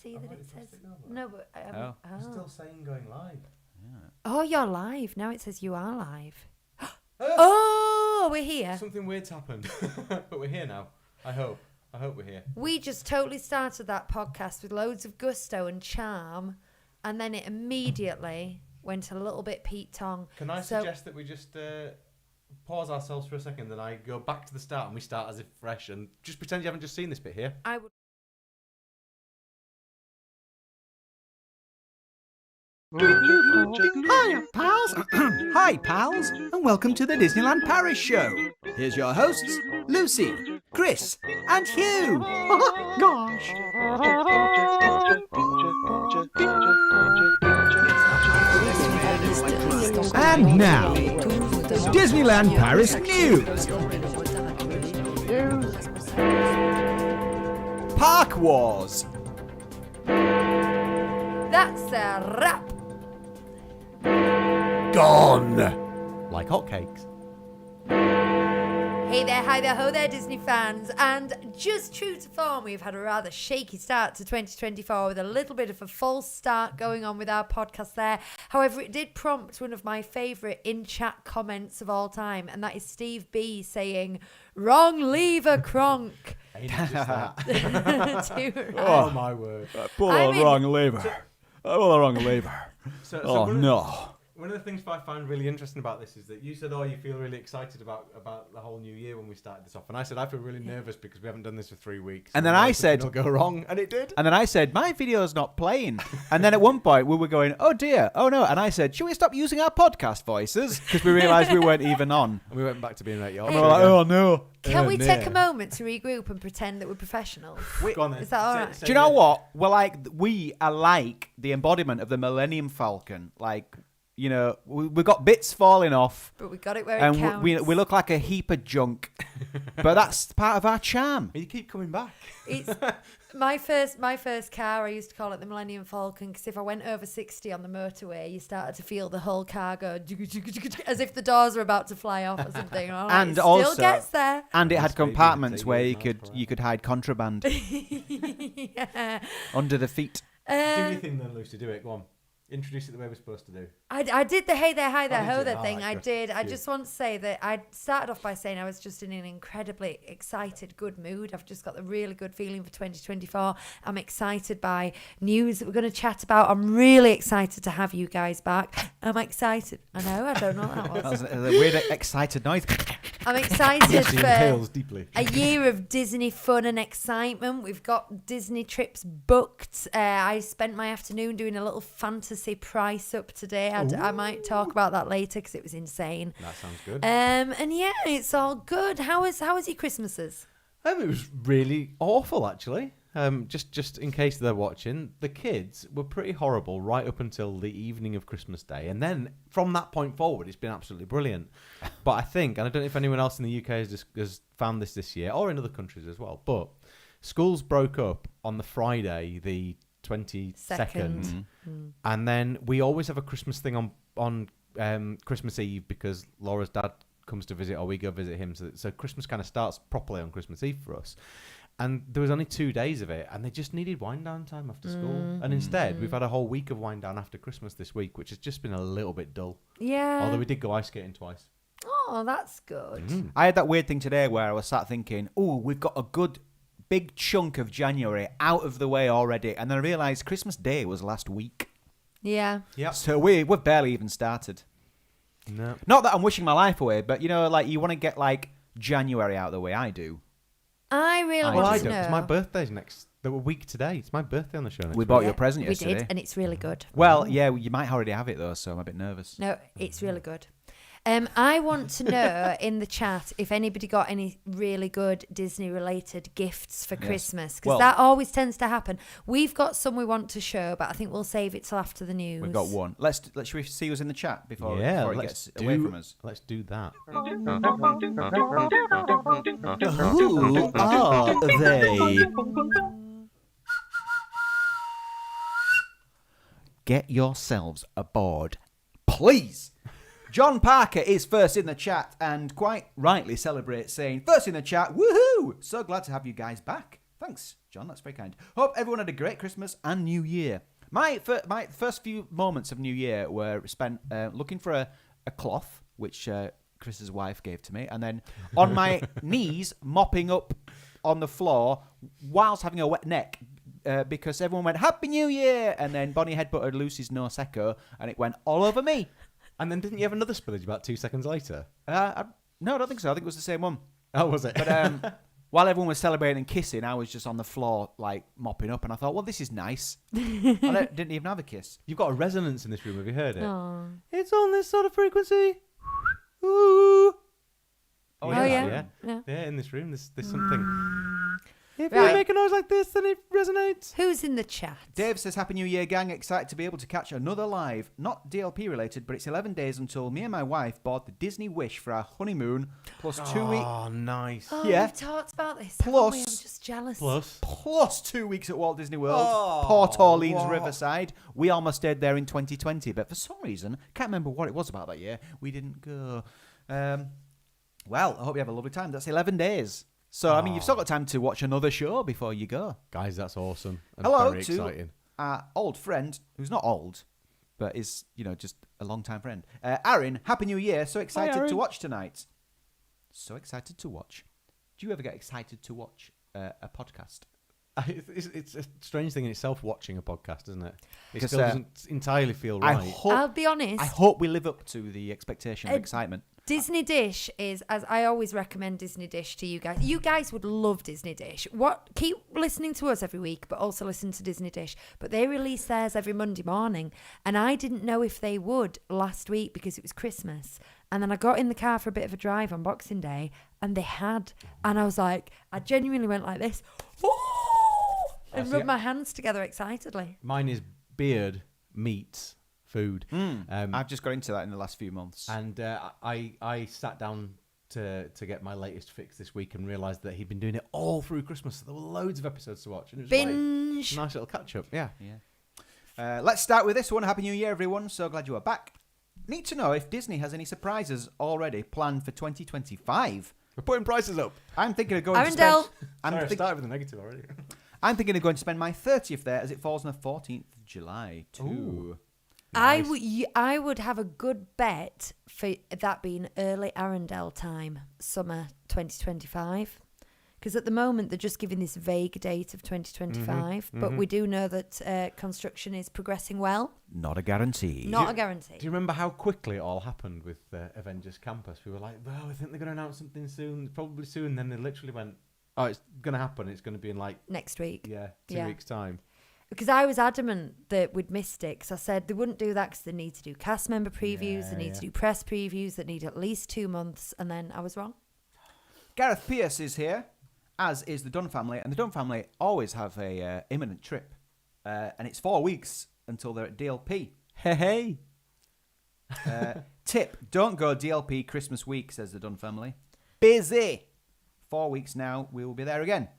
See that it says no, but It's still saying going live. Yeah. Oh, you're live now. It says you are live. Oh, we're here. Something weird's happened, but we're here now. I hope we're here. We just totally started that podcast with loads of gusto and charm, and then it immediately went a little bit Pete Tong. Can I suggest that we just pause ourselves for a second, and I go back to the start, and we start as if fresh, and just pretend you haven't just seen this bit here? I would. Hi, pals. Hi, pals, and welcome to the Disneyland Paris Show. Here's your hosts, Lucy, Chris, and Hugh. Gosh. And now, Disneyland Paris news. Park Wars. That's a wrap. Gone. Like hotcakes. Hey there, hi there, ho there, Disney fans. And just true to form, we've had a rather shaky start to 2024 with a little bit of a false start going on with our podcast there. However, it did prompt one of my favourite in-chat comments of all time, and that is Steve B saying, "Wrong lever, Kronk." Ain't it just that? Oh, my word. Wrong lever. I pulled the wrong lever. So one of the things I find really interesting about this is that you said, you feel really excited about the whole new year when we started this off. And I said, I feel really nervous because we haven't done this for 3 weeks. And then I said, it'll go wrong. And it did. And then I said, my video's not playing. And then at one point we were going, oh dear, oh no. And I said, should we stop using our podcast voices? Because we realised we weren't even on. And we went back to being like, and we were like, oh no. Can we take a moment to regroup and pretend that we're professionals? Go on then. Is that all right? Do you know what? We are like the embodiment of the Millennium Falcon. Like, you know, we've got bits falling off. But we got it where it counts. And we look like a heap of junk. But that's part of our charm. You keep coming back. It's my first car, I used to call it the Millennium Falcon, because if I went over 60 on the motorway, you started to feel the whole car go as if the doors are about to fly off or something. And it also, still gets there. And it had compartments where you could hide contraband yeah. under the feet. Do your thing then, Lucy. Do it. Go on. Introduce it the way we're supposed to do. I did the hey there, hi there, ho there thing. I did. I just want to say that I started off by saying I was just in an incredibly excited, good mood. I've just got a really good feeling for 2024. I'm excited by news that we're going to chat about. I'm really excited to have you guys back. I'm excited. I know, I don't know what that was. That was a weird, excited noise. I'm excited for deeply. a year of Disney fun and excitement. We've got Disney trips booked. I spent my afternoon doing a little fantasy price up today. I might talk about that later because it was insane. That sounds good. And yeah, it's all good. How was your Christmases? It was really awful, actually. Just in case they're watching, the kids were pretty horrible right up until the evening of Christmas Day, and then from that point forward, it's been absolutely brilliant. But I think, and I don't know if anyone else in the UK has found this year, or in other countries as well, but schools broke up on the Friday, the 22nd, and then we always have a Christmas thing on Christmas Eve because Laura's dad comes to visit, or we go visit him. So Christmas kind of starts properly on Christmas Eve for us. And there was only 2 days of it, and they just needed wind down time after school. And instead, we've had a whole week of wind down after Christmas this week, which has just been a little bit dull. Yeah. Although we did go ice skating twice. Oh, that's good. I had that weird thing today where I was sat thinking, oh, we've got a good big chunk of January out of the way already. And then I realised Christmas Day was last week. Yeah. Yeah. So we've barely even started. No. Not that I'm wishing my life away, but, you know, like you want to get like January out of the way. I do. I really Well, want I to don't. know. It's my birthday the week today. It's my birthday on the show next We week. bought you a present yesterday. We did, and it's really good. Well, yeah, you might already have it though, so I'm a bit nervous. No, it's really good. I want to know in the chat if anybody got any really good Disney-related gifts for Christmas, because that always tends to happen. We've got some we want to show, but I think we'll save it till after the news. We've got one. Should we see who's in the chat before it gets away from us? Let's do that. Who are they? Get yourselves aboard, please. John Parker is first in the chat and quite rightly celebrates, saying, first in the chat, woohoo! So glad to have you guys back. Thanks, John. That's very kind. Hope everyone had a great Christmas and New Year. My first few moments of New Year were spent looking for a cloth, which Chris's wife gave to me, and then on my knees mopping up on the floor whilst having a wet neck because everyone went, Happy New Year! And then Bonnie headbutted Lucy's no secco, and it went all over me. And then didn't you have another spillage about 2 seconds later? No, I don't think so. I think it was the same one. Oh, was it? But while everyone was celebrating and kissing, I was just on the floor, like, mopping up, and I thought, well, this is nice. I didn't even have a kiss. You've got a resonance in this room. Have you heard it? Aww. It's on this sort of frequency. Ooh. Oh, yeah. Yeah, in this room, there's something. If Right. you make a noise like this, then it resonates. Who's in the chat? Dave says, Happy New Year, gang. Excited to be able to catch another live. Not DLP related, but it's 11 days until me and my wife bought the Disney Wish for our honeymoon, plus 2 weeks. Oh, nice. Oh, Yeah. we've talked about this. Plus- haven't we? I'm just jealous. Plus 2 weeks at Walt Disney World, Oh, Port Orleans what? Riverside. We almost stayed there in 2020, but for some reason, can't remember what it was about that year, we didn't go. Well, I hope you have a lovely time. That's 11 days. So, I mean, you've still got time to watch another show before you go. Guys, that's awesome. And Hello very to exciting. our old friend, who's not old, but is, just a long-time friend. Aaron, Happy New Year. So excited to Aaron. watch tonight. So excited to watch. Do you ever get excited to watch a podcast? It's a strange thing in itself watching a podcast, isn't it? It 'Cause, still doesn't entirely feel right. I'll be honest. I hope we live up to the expectation of excitement. Disney Dish is, as I always recommend Disney Dish to you guys. You guys would love Disney Dish. Keep listening to us every week, but also listen to Disney Dish. But they release theirs every Monday morning, and I didn't know if they would last week because it was Christmas. And then I got in the car for a bit of a drive on Boxing Day, and they had. And I was like, I genuinely went like this, and rubbed my hands together excitedly. Mine is beard meets food. I've just got into that in the last few months. And I sat down to get my latest fix this week and realised that he'd been doing it all through Christmas. So there were loads of episodes to watch. And it was Binge. like a nice little catch-up. Yeah. Let's start with this one. Happy New Year, everyone. So glad you are back. Need to know if Disney has any surprises already planned for 2025. We're putting prices up. I'm thinking of going to Arundel. spend... Sorry, I started with a negative already. I'm thinking of going to spend my 30th there as it falls on the 14th of July too. Ooh. I would have a good bet for that being early Arundel time, summer 2025. Because at the moment, they're just giving this vague date of 2025. But we do know that construction is progressing well. Not a guarantee. Not a guarantee. Do you remember how quickly it all happened with Avengers Campus? We were like, well, I think they're going to announce something soon, probably soon. Then they literally went, oh, it's going to happen. It's going to be in Next week. 2 weeks' time. Because I was adamant that we'd missed it. Because I said they wouldn't do that because they need to do cast member previews. They need to do press previews that need at least 2 months. And then I was wrong. Gareth Pierce is here, as is the Dunn family. And the Dunn family always have a imminent trip. And it's 4 weeks until they're at DLP. Hey. Tip, don't go DLP Christmas week, says the Dunn family. Busy. 4 weeks now, we will be there again.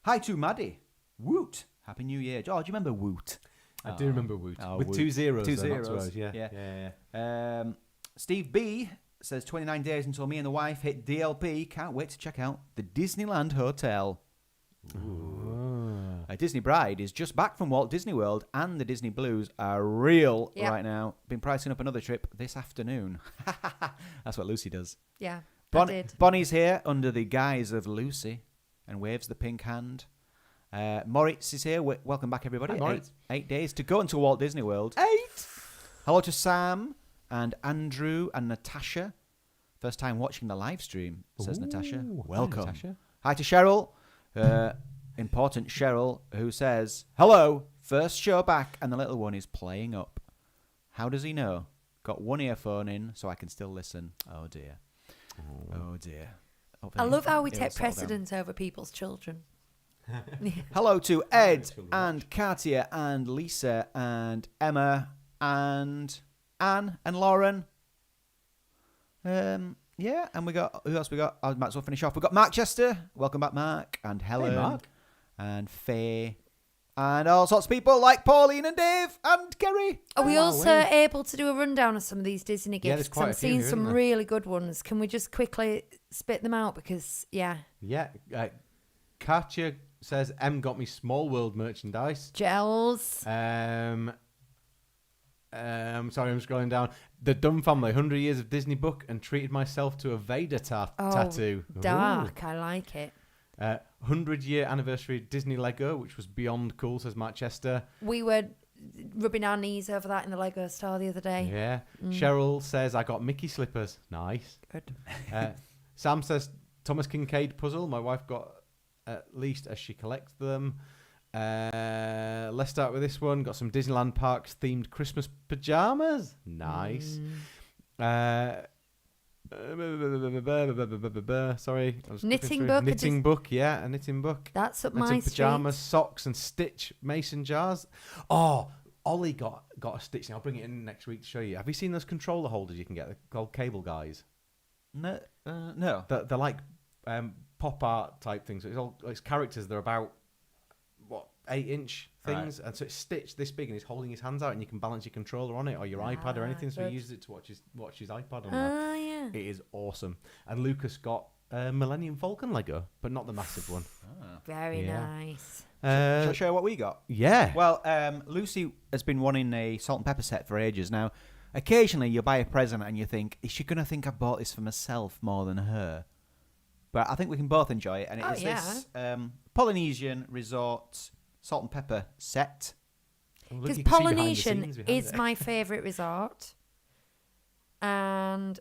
Hi to Maddie. Woot. Happy New Year. Oh, do you remember Woot? I do remember Woot. With Woot. 2 zeros. 2 though, not zeros. O's. Yeah. Steve B says 29 days until me and the wife hit DLP. Can't wait to check out the Disneyland Hotel. A Disney Bride is just back from Walt Disney World, and the Disney Blues are real right now. Been pricing up another trip this afternoon. That's what Lucy does. Yeah, I did. Bonnie's here under the guise of Lucy and waves the pink hand. Moritz is here. Welcome back, everybody. Hi, Moritz. 8 days to go into Walt Disney World. 8. Hello to Sam and Andrew and Natasha. First time watching the live stream, says Natasha. Welcome. Hi, Natasha. Hi to Cheryl. Important Cheryl, who says, hello, first show back, and the little one is playing up. How does he know? Got one earphone in, so I can still listen. Oh, dear. Oh, dear. I love how we It'll take settle down. precedence over people's children. Hello to Ed and Katia and Lisa and Emma and Anne and Lauren. Yeah, and we got, who else we got? I might as well finish off. We've got Mark Chester. Welcome back, Mark. And Helen. Mark. And Faye. And all sorts of people like Pauline and Dave and Kerry. Are we also able to do a rundown of some of these Disney Yeah, gifts? there's quite I'm a few seeing here, some isn't there? really good ones. Can we just quickly spit them out? Because, Yeah. Katya says got me Small World merchandise. Gels. Sorry, I'm scrolling down. The Dunn family, 100 years of Disney book, and treated myself to a Vader tattoo. Dark. I like it. 100-year anniversary Disney Lego, which was beyond cool, says Matt Chester. We were rubbing our knees over that in the Lego store the other day. Yeah. Cheryl says I got Mickey slippers. Nice. Good. Sam says Thomas Kincaid puzzle. My wife got at least as she collects them. Let's start with this one. Got some Disneyland Parks themed Christmas pajamas. Nice. Sorry. Knitting book. Knitting book, yeah, a knitting book. That's up and my some street. pajamas, socks, and Stitch mason jars. Oh, Ollie got a Stitch. I'll bring it in next week to show you. Have you seen those controller holders you can get? They're called Cable Guys. No. They're like pop art type things. It's characters. They're about 8-inch things, and so it's Stitch this big, and he's holding his hands out, and you can balance your controller on it or your iPad or anything. So he uses it to watch his iPad on there. Yeah. It is awesome. And Lucas got Millennium Falcon Lego, but not the massive one. Very nice. Shall I show you what we got? Yeah. Well, Lucy has been wanting a salt and pepper set for ages now. Occasionally, you buy a present and you think, is she going to think I bought this for myself more than her? But I think we can both enjoy it. And it is this Polynesian resort salt and pepper set. Because Polynesian is my favourite resort. And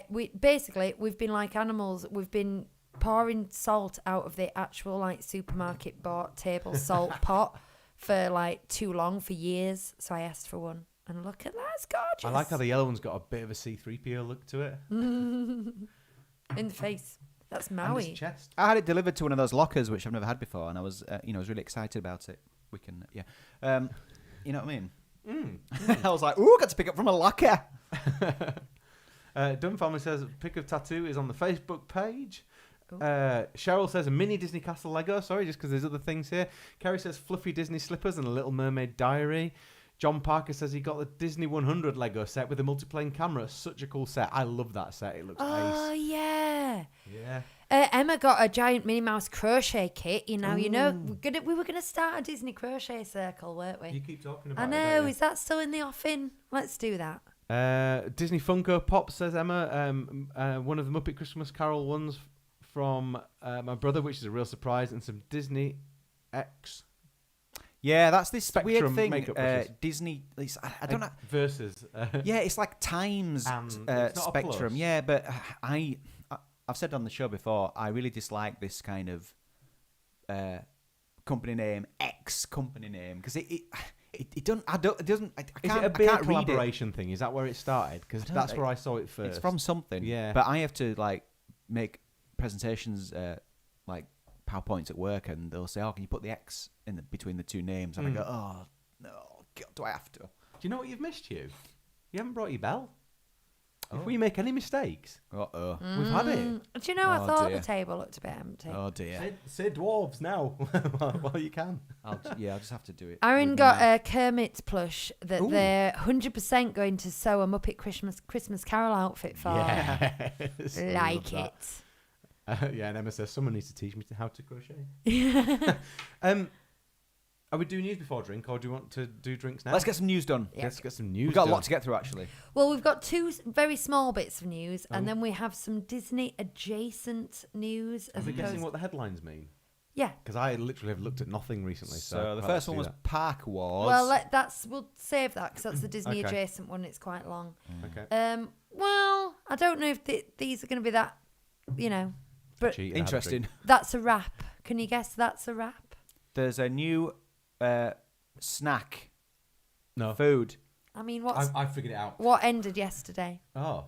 we've been like animals. We've been pouring salt out of the actual like supermarket bought table salt pot for like too long, for years. So I asked for one. And look at that, it's gorgeous. I like how the yellow one's got a bit of a C-3PO look to it. In the face. That's Maui. And his chest. I had it delivered to one of those lockers, which I've never had before, and I was, I was really excited about it. We can, you know what I mean? I was like, ooh, got to pick up from a locker. Dunn Family says pic of tattoo is on the Facebook page. Cheryl says a mini Disney Castle Lego. Sorry, just because there's other things here. Kerry says fluffy Disney slippers and a Little Mermaid diary. John Parker says he got the Disney 100 Lego set with a multiplane camera. Such a cool set. I love that set. It looks ace. Oh, yeah. Yeah. Emma got a giant Minnie Mouse crochet kit. We were gonna start a Disney crochet circle, weren't we? You keep talking about I it. know. Is that still in the offing? Let's do that. Disney Funko Pop, says Emma. One of the Muppet Christmas Carol ones from my brother, which is a real surprise, and some Disney X. Yeah, that's this Spectrum weird thing. makeup brushes. Disney, I don't know. Versus. Yeah, it's like Times it's not a Spectrum. plus. Yeah, but I've said on the show before, I really dislike this kind of company name, X company name, because it doesn't. I can't. Is it a big collaboration thing? Is that where it started? Because that's where I saw it first. It's from something. Yeah. But I have to like make presentations like PowerPoints at work, and they'll say, "Oh, can you put the X in between the two names?" And I go, "Oh no, God, do I have to?" Do you know what you've missed, Hugh? You haven't brought your bell. If we make any mistakes, we've had it. Do you know, I Oh, thought dear. the table looked a bit empty. Oh dear. Say dwarves now while you can. I'll just have to do it. Aaron with got my a Kermit plush that they're 100% going to sew a Muppet Christmas Carol outfit for. Yes. Like Love it. that. Yeah, and Emma says someone needs to teach me how to crochet. Are we doing news before drink, or do you want to do drinks now? Let's get some news done. Yeah. Let's get some news. We've got a done. lot to get through, actually. Well, we've got two very small bits of news, and then we have some Disney adjacent news. Are we guessing what the headlines mean? Yeah. Because I literally have looked at nothing recently. So the quite first like one to was do Park Wars. Well, we'll save that because that's the Disney Okay. adjacent one. It's quite long. that. Okay. Well, I don't know if these are going to be that, but Cheat and have a interesting. drink. that's a wrap. Can you guess that's a wrap? There's a new snack No. food. I mean, I figured it out. what ended yesterday? Oh.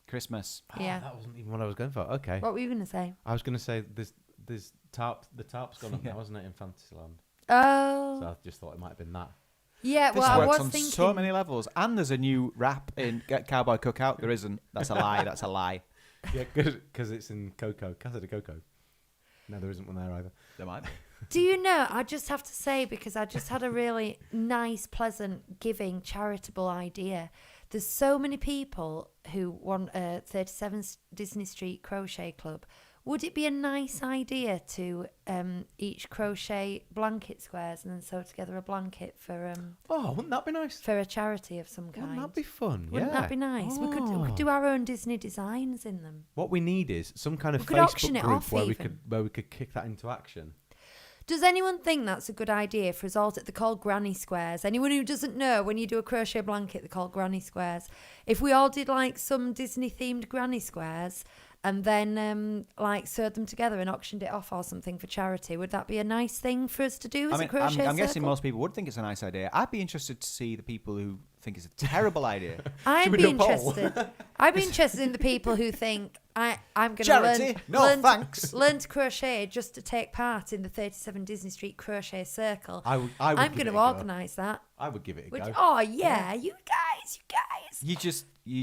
Christmas. Yeah. That wasn't even what I was going for. Okay. What were you going to say? I was going to say there's the tarp's gone up now, wasn't it, in Fantasyland? Oh. So I just thought it might have been that. Yeah, This well, I works was on thinking. so many levels. And there's a new rap in Get Cowboy Cookout. There isn't. That's a lie. That's a lie. Yeah, because it's in Coco, Casa de Coco. No, there isn't one there either. There might be. Do you know, I just have to say, because I just had a really nice, pleasant, giving, charitable idea. There's so many people who want a 37 Disney Street Crochet Club would it be a nice idea to each crochet blanket squares and then sew together a blanket for wouldn't that be nice? for a charity of some kind? Wouldn't that be fun? Wouldn't that be nice? We could do our own Disney designs in them. What we need is some kind of We could auction Facebook it group off where even. we could kick that into action. Does anyone think that's a good idea for us all? They're called granny squares. Anyone who doesn't know, when you do a crochet blanket, they're called granny squares. If we all did like some Disney themed granny squares and then like sewed them together and auctioned it off or something for charity, would that be a nice thing for us to do as a crochet I'm guessing circle? most people would think it's a nice idea. I'd be interested to see the people who think it's a terrible idea. I'd we be do a poll? interested. I'd be interested in the people who think I'm going to Charity? No, thanks. learn to crochet just to take part in the 37 Disney Street Crochet Circle. I would I'm give going it to a go. organise that. I would give it a Which, go. oh yeah, you guys. You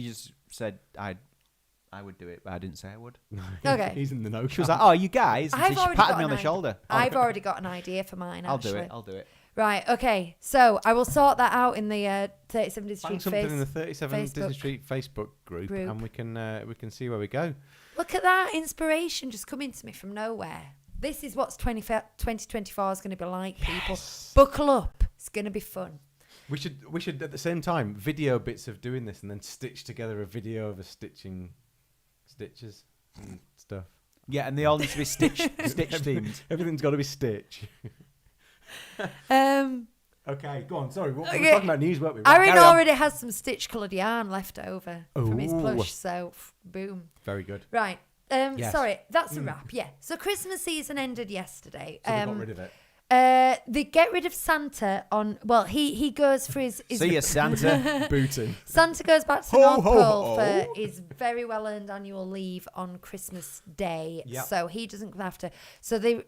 just said I would do it, but I didn't say I would. Okay. He's in the know. She was like, "Oh, you guys!" And I've she already patted got me on an the idea. shoulder. I've already got an idea for mine. I'll do actually. it. I'll do it. Right. Okay. So I will sort that out in the 37 Disney Find Street something in the 37 Facebook Disney Street Facebook group, and we can see where we go. Look at that inspiration just coming to me from nowhere. This is what's 2024 is going to be like, people. Buckle up. It's going to be fun. We should at the same time video bits of doing this and then stitch together a video of us stitching stitches and stuff. Yeah, and they all need to be stitch themed. Everything's got to be Stitch. Okay, go on. Sorry, we were talking about news, weren't we? Aaron carry on. already has some stitch coloured yarn left over from his Ooh. plush, so boom. Very good. Right. Yes. Sorry, that's a wrap. Yeah. So Christmas season ended yesterday. So they got rid of it. They get rid of Santa on. Well, he goes for his See ya, Santa. Booting. Santa goes back to the Ho, North ho, Pole ho. for his very well earned annual leave on Christmas Day. Yep. So he doesn't have to. So they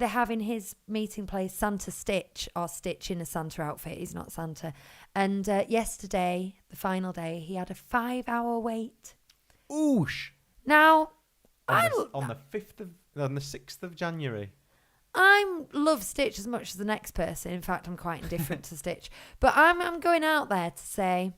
have in his meeting place Santa Stitch, or Stitch in a Santa outfit. He's not Santa. And yesterday, the final day, he had a 5-hour wait. Oosh. Now, On the 6th of January. I love Stitch as much as the next person. In fact, I'm quite indifferent to Stitch. But I'm going out there to say,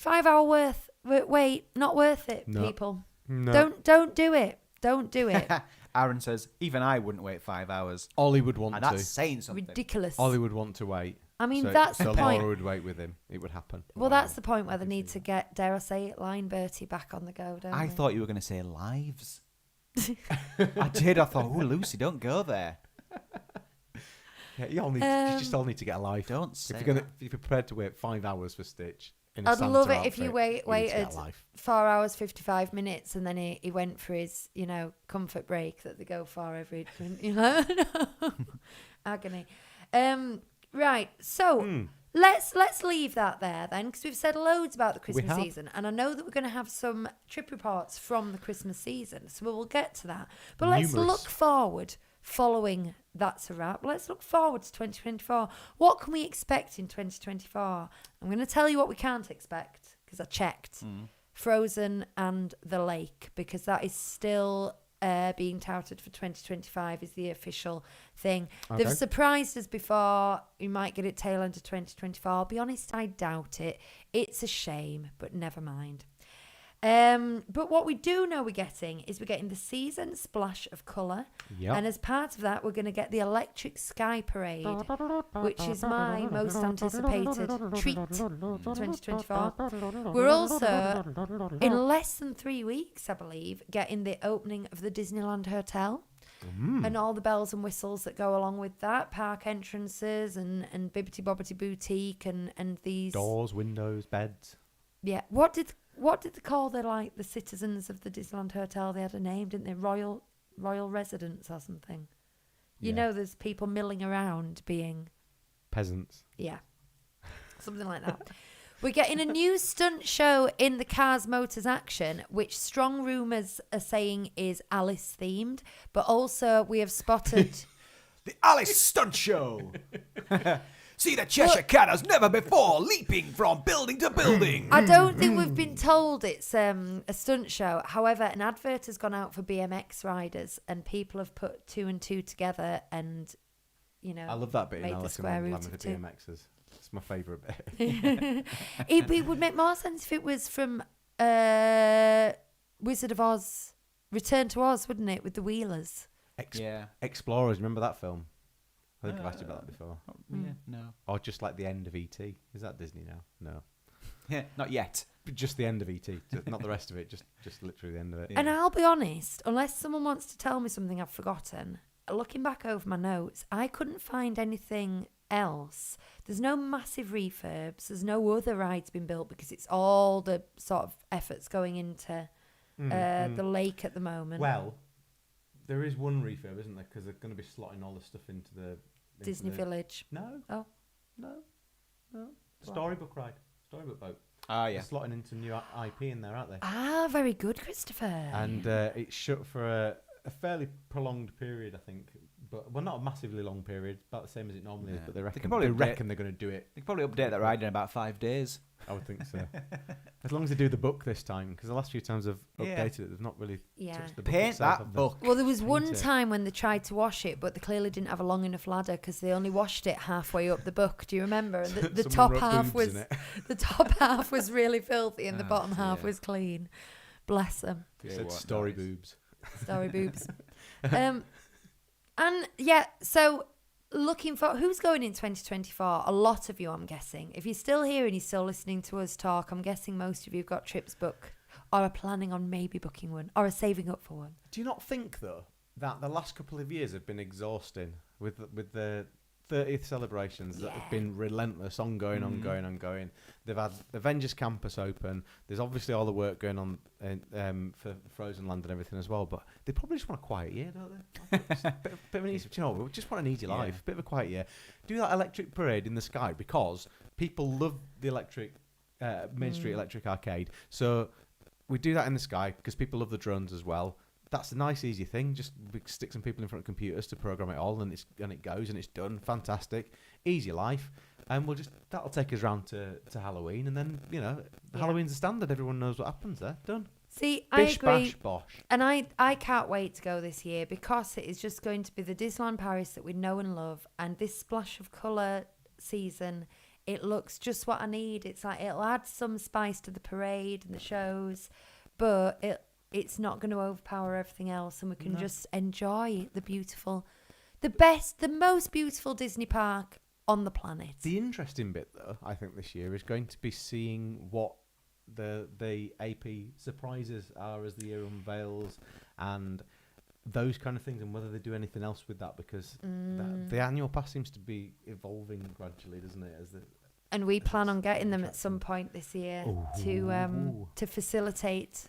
5-hour wait, not worth it, No. people. No. Don't do it. Don't do it. Aaron says, even I wouldn't wait 5 hours. Ollie would want And to. that's saying something. Ridiculous. Ollie would want to wait. I mean, so, that's so the point. Laura would wait with him. It would happen. Well, that's the point where they need to get, dare I say it, Line Bertie back on the go, don't I they? thought you were going to say lives. I did. I thought, oh, Lucy, don't go there. Yeah, you just all need to get a life. Don't say If you're prepared to wait 5 hours for Stitch. In a I'd Santa love it if outfit, you need to waited get a life. 4 hours, 55 minutes, and then he went for his, comfort break that they go for every, agony. Right, so let's leave that there then, because we've said loads about the Christmas have. season, and I know that we're going to have some trip reports from the Christmas season, so we'll get to that. But let's Numerous. look forward. Following that's a wrap. Let's look forward to 2024. What can we expect in 2024? I'm going to tell you what we can't expect because I checked. Frozen and the Lake, because that is still being touted for 2025 is the official thing. Okay. They've surprised us before. You might get it tail end of 2024. I'll be honest, I doubt it. It's a shame, but never mind. But what we do know we're getting the season splash of colour. Yep. And as part of that, we're going to get the Electric Sky Parade, which is my most anticipated treat for 2024. We're also, in less than 3 weeks, I believe, getting the opening of the Disneyland Hotel. And all the bells and whistles that go along with that, park entrances and Bibbity Bobbity Boutique and these Doors, windows, beds. Yeah. What did they call the citizens of the Disneyland Hotel? They had a name, didn't they? Royal residents or something. You know, there's people milling around being Peasants. yeah, something like that. We're getting a new stunt show in the Cars Motors action, which strong rumours are saying is Alice themed, but also we have spotted. The Alice Stunt Show. See the Cheshire Cat as never before, leaping from building to building. I don't think we've been told it's a stunt show. However, an advert has gone out for BMX riders, and people have put 2 and 2 together, and I love that bit in made the Alice in square root Wonderland of with 2. the BMXs. It's my favourite bit. It would make more sense if it was from Wizard of Oz Return to Oz, wouldn't it, with the Wheelers? Yeah. Explorers, remember that film? I think I've asked you about that before. Yeah. No. Or just like the end of E.T. Is that Disney now? No. Yeah. Not yet. But just the end of E.T. Not the rest of it, just literally the end of it. And I'll be honest, unless someone wants to tell me something I've forgotten, looking back over my notes, I couldn't find anything else. There's no massive refurbs. There's no other rides being built because it's all the sort of efforts going into the lake at the moment. Well, there is one refurb, isn't there? Because they're going to be slotting all the stuff into the... Disney Village. No. Oh. No. Storybook ride. Storybook boat. Ah, yeah. They're slotting into new IP in there, aren't they? Ah, very good, Christopher. And it's shut for a fairly prolonged period, I think. But well, not a massively long period, about the same as it normally is. But they reckon probably they're going to do it. They could probably update that ride in about 5 days. I would think so. As long as they do the book this time, because the last few times they've updated it, they've not really touched the book Paint itself, that have they? book. Well, there was one Paint it. time when they tried to wash it, but they clearly didn't have a long enough ladder because they only washed it halfway up the book. Do you remember? And the top Someone wrote half boobs was the top half was really filthy, and the bottom half dear. was clean. Bless them. It said story boobs. Story boobs. And yeah, so looking for who's going in 2024. A lot of you, I'm guessing. If you're still here and you're still listening to us talk, I'm guessing most of you have got trips booked or are planning on maybe booking one or are saving up for one. Do you not think though that the last couple of years have been exhausting with the 30th celebrations that have been relentless, ongoing. They've had Avengers Campus open. There's obviously all the work going on for Frozen Land and everything as well. But they probably just want a quiet year, don't they? Just a bit of an easy, we just want an easy life, bit of a quiet year. Do that electric parade in the sky because people love the electric Main Street Electric Arcade. So we do that in the sky because people love the drones as well. That's a nice, easy thing. Just stick some people in front of computers to program it all, and it goes and it's done. Fantastic, easy life, and that'll take us round to Halloween, and then Halloween's the standard. Everyone knows what happens there. Done. See, Bish, I agree, bash, bosh. and I can't wait to go this year because it is just going to be the Disneyland Paris that we know and love, and this splash of colour season. It looks just what I need. It's like it'll add some spice to the parade and the shows, but it's not going to overpower everything else, and we can just enjoy the most beautiful Disney park on the planet. The interesting bit, though, I think this year is going to be seeing what the AP surprises are as the year unveils, and those kind of things, and whether they do anything else with that, because the annual pass seems to be evolving gradually, doesn't it? And we plan on getting them at some point this year to facilitate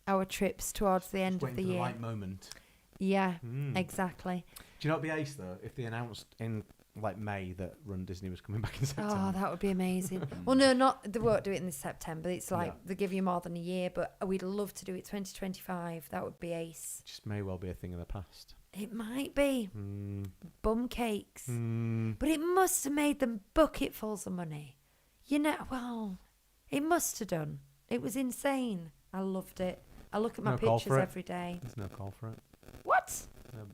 our trips towards the end of the year. The right moment. Yeah, exactly. Do you know what'd be ace though? If they announced in like May that Run Disney was coming back in September. Oh, that would be amazing. Well, no, they won't do it in this September. It's like they give you more than a year, but we'd love to do it 2025. That would be ace. Just may well be a thing of the past. It might be. Bum cakes. Mm. But it must have made them bucketfuls of money. Well, it must have done. It was insane. I loved it. I look at my pictures every day. There's no call for it. What?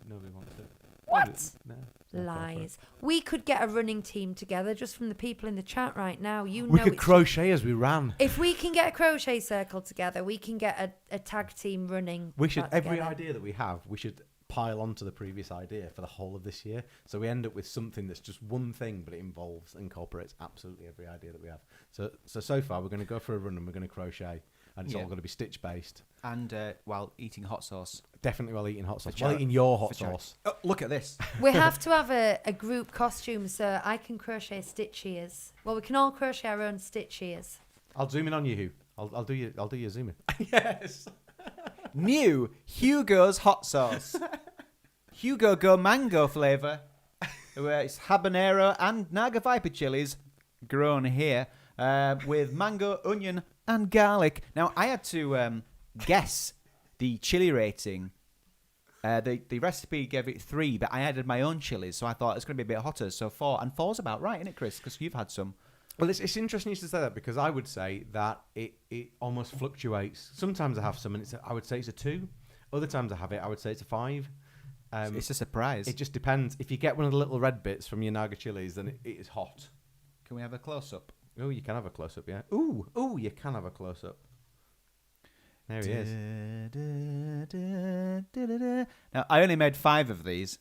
Nobody wants it. What? No. Lies. We could get a running team together just from the people in the chat right now. We could crochet as we ran. If we can get a crochet circle together, we can get a tag team running. We should every idea that we have, we should pile onto the previous idea for the whole of this year. So we end up with something that's just one thing, but it incorporates absolutely every idea that we have. So far, we're going to go for a run and we're going to crochet. And it's all going to be stitch based. And while eating hot sauce. Definitely while eating hot sauce. While eating your hot sauce. Oh, look at this. We have to have a group costume, so I can crochet stitch ears. Well, we can all crochet our own stitch ears. I'll zoom in on you, Hugh. I'll do your zoom in. Yes. New Hugo's hot sauce. Hugo Go mango flavour. Where it's habanero and Naga Viper chilies grown here with mango, onion, and garlic. Now, I had to guess the chili rating. The recipe gave it 3, but I added my own chilies, so I thought it's going to be a bit hotter. So 4, and 4's about right, isn't it, Chris? Because you've had some. Well, it's interesting you should say that, because I would say that it almost fluctuates. Sometimes I have some, and I would say it's a 2. Other times I have it, I would say it's a 5. It's a surprise. It just depends. If you get one of the little red bits from your Naga chilies, then it is hot. Can we have a close-up? Oh, you can have a close-up, yeah. Ooh, you can have a close-up. There he is. Now, I only made 5 of these.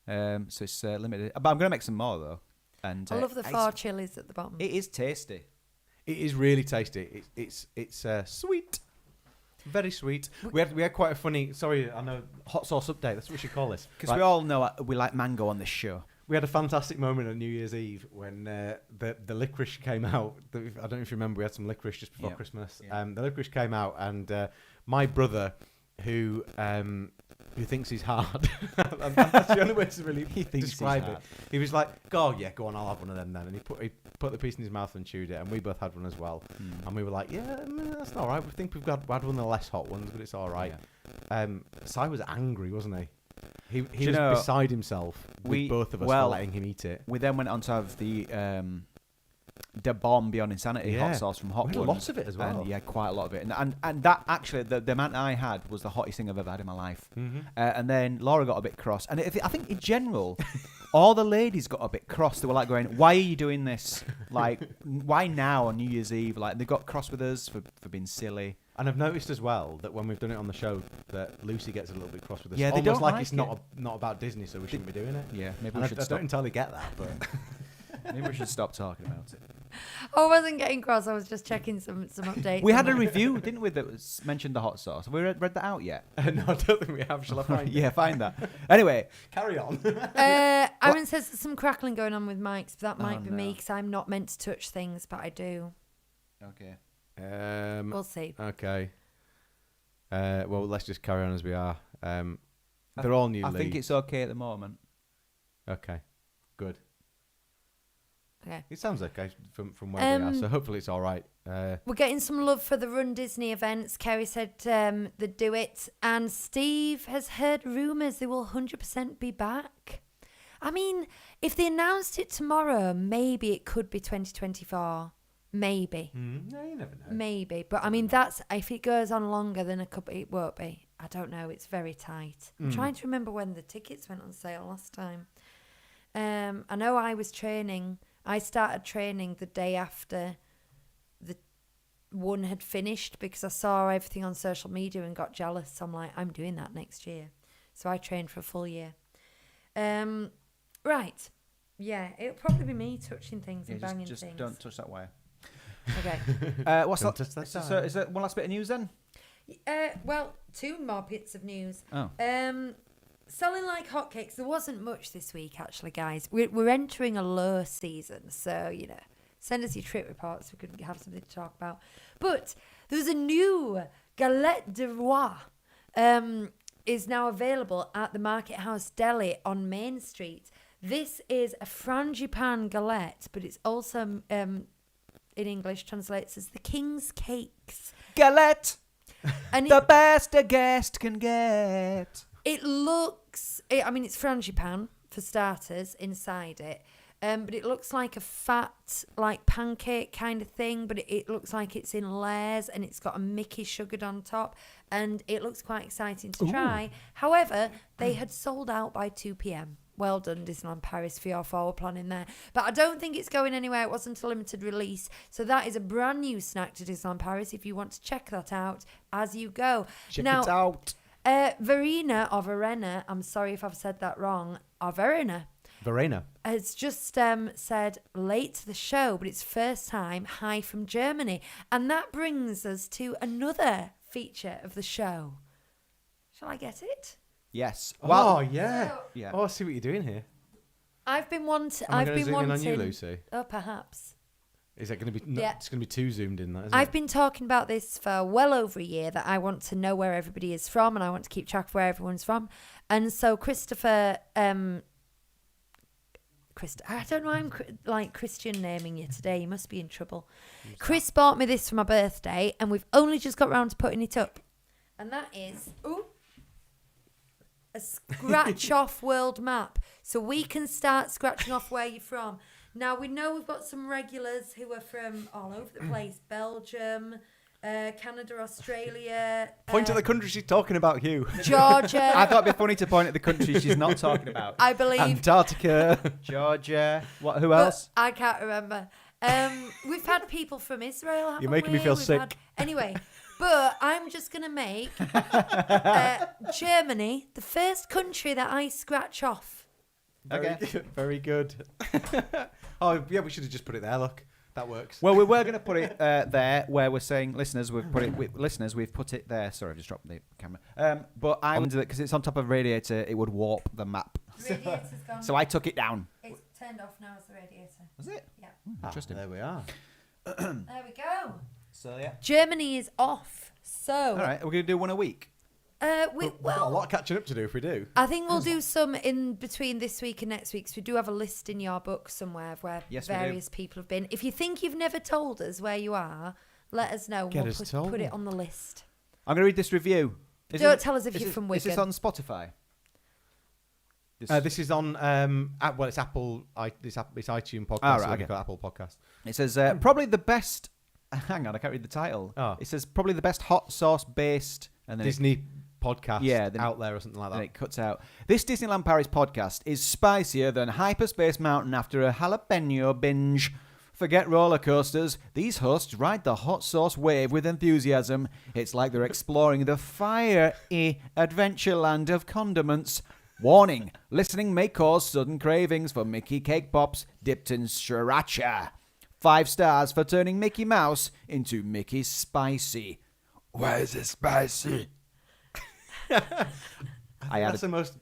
So it's limited. But I'm going to make some more, though. And I love the 4 chilies at the bottom. It is tasty. It is really tasty. It's sweet. Very sweet. We had quite a funny, sorry, I know, hot sauce update. That's what we should call this. Because we all know we like mango on this show. We had a fantastic moment on New Year's Eve when the licorice came out. I don't know if you remember, we had some licorice just before Christmas. Yeah. The licorice came out, and my brother, who thinks he's hard, and that's the only way to really describe it. He was like, "Oh yeah, go on, I'll have one of them then." And he put the piece in his mouth and chewed it, and we both had one as well. And we were like, "Yeah, that's all right. We think we've had one of the less hot ones, but it's all right." Yeah. Si was angry, wasn't he? He was beside himself with both of us for letting him eat it. We then went on to have the bomb Beyond Insanity hot sauce from Hot Ones. Lots of it as well. And, yeah, quite a lot of it. And that actually, the amount I had was the hottest thing I've ever had in my life. Mm-hmm. And then Laura got a bit cross. And I think in general, all the ladies got a bit cross. They were like going, "Why are you doing this? Like, why now on New Year's Eve?" Like, they got cross with us for being silly. And I've noticed as well that when we've done it on the show, that Lucy gets a little bit cross with us. Yeah, they almost don't like like it's it. not about Disney, so we shouldn't be doing it. Yeah, maybe And we should I stop. don't entirely get that, but Maybe we should stop talking about it. I wasn't getting cross. I was just checking some updates. We had a review, didn't we, that mentioned the hot sauce. Have we read that out yet? no, I don't think we have. Shall I find it? Yeah, find that. Anyway, Carry on. Aaron says there's some crackling going on with mics, but that might be me because I'm not meant to touch things, but I do. Okay. We'll see. Okay. Well, let's just carry on as we are. They're all new. I think it's okay at the moment. Okay. Good. Okay. It sounds okay from where we are, so hopefully it's all right. We're getting some love for the Run Disney events. Kerry said they'd do it. And Steve has heard rumours they will 100% be back. I mean, if they announced it tomorrow, maybe it could be 2024. Maybe. No, you never know. Maybe. But I mean, that's if it goes on longer than a couple, it won't be. I don't know. It's very tight. I'm trying to remember when the tickets went on sale last time. I know I was training. I started training the day after the one had finished because I saw everything on social media and got jealous. So I'm like, I'm doing that next year. So I trained for a full year. Right. Yeah, it'll probably be me touching things and banging just things. don't touch that wire. Okay. What's Don't that? touch that So side. is there one last bit of news then? Well, 2 more bits of news. Oh. Selling like hotcakes. There wasn't much this week, actually, guys. We're entering a low season, so, send us your trip reports. We could have something to talk about. But there's a new galette de roi is now available at the Market House Deli on Main Street. This is a frangipane galette, but it's also, in English, translates as the King's Cakes. Galette! And The best a guest can get. It looks, it's frangipane for starters inside it, but it looks like a fat, like pancake kind of thing, but it looks like it's in layers and it's got a Mickey sugared on top, and it looks quite exciting to try. However, they had sold out by 2 p.m. Well done, Disneyland Paris, for your forward planning there. But I don't think it's going anywhere. It wasn't a limited release. So that is a brand new snack to Disneyland Paris if you want to check that out as you go. Check it out. Verena, I'm sorry if I've said that wrong, Verena has just said late to the show, but it's first time hi from Germany. And that brings us to another feature of the show. Shall I get it? Yes. Oh, yeah. Yeah. Oh, I see what you're doing here. I've been wanting. Am I going to zoom in on you, Lucy? Oh, perhaps. Is that going to be? No, Yeah. It's going to be too zoomed in. That isn't I've it? been talking about this for well over a year, that I want to know where everybody is from and I want to keep track of where everyone's from. And so Christopher, I don't know, I'm like Christian naming you today. You must be in trouble. Chris bought me this for my birthday and we've only just got round to putting it up. And that is a scratch off world map. So we can start scratching off where you're from. Now, we know we've got some regulars who are from all over the place. Belgium, Canada, Australia. Point at the country she's talking about, Hugh. Georgia. I thought it'd be funny to point at the country she's not talking about. I believe. Antarctica. Georgia. What? Who But else? I can't remember. We've had people from Israel, haven't You're making we? me feel We've sick. Anyway, But I'm just going to make Germany the first country that I scratch off. Very good. Very good. Oh, yeah, we should have just put it there. Look, that works. Well, we were going to put it there where we're saying, listeners, we've put it there. Sorry, I just dropped the camera. But I wanted it because it's on top of a radiator, it would warp the map. The radiator's gone. So I took it down. It's turned off now as the radiator. Was it? Yeah. Interesting. There we are. There we go. So, yeah. Germany is off. So. All right, we're going to do one a week. We've got a lot of catching up to do if we do. I think we'll do some in between this week and next week. So we do have a list in your book somewhere of where various people have been. If you think you've never told us where you are, let us know. Get We'll us told. put it on the list. I'm going to read this review. Don't tell us if you're from Wigan. Is this on Spotify? This is on it's Apple. It's iTunes podcast. Right, so okay. we've got Apple podcast. It says probably the best. Hang on, I can't read the title. Oh. It says probably the best hot sauce based and then Disney podcast then out there or something like that. And it cuts out. This Disneyland Paris podcast is spicier than Hyperspace Mountain after a jalapeno binge. Forget roller coasters. These hosts ride the hot sauce wave with enthusiasm. It's like they're exploring the fiery adventure land of condiments. Warning, listening may cause sudden cravings for Mickey cake pops dipped in sriracha. 5 stars for turning Mickey Mouse into Mickey Spicy. Why is it spicy? That's the most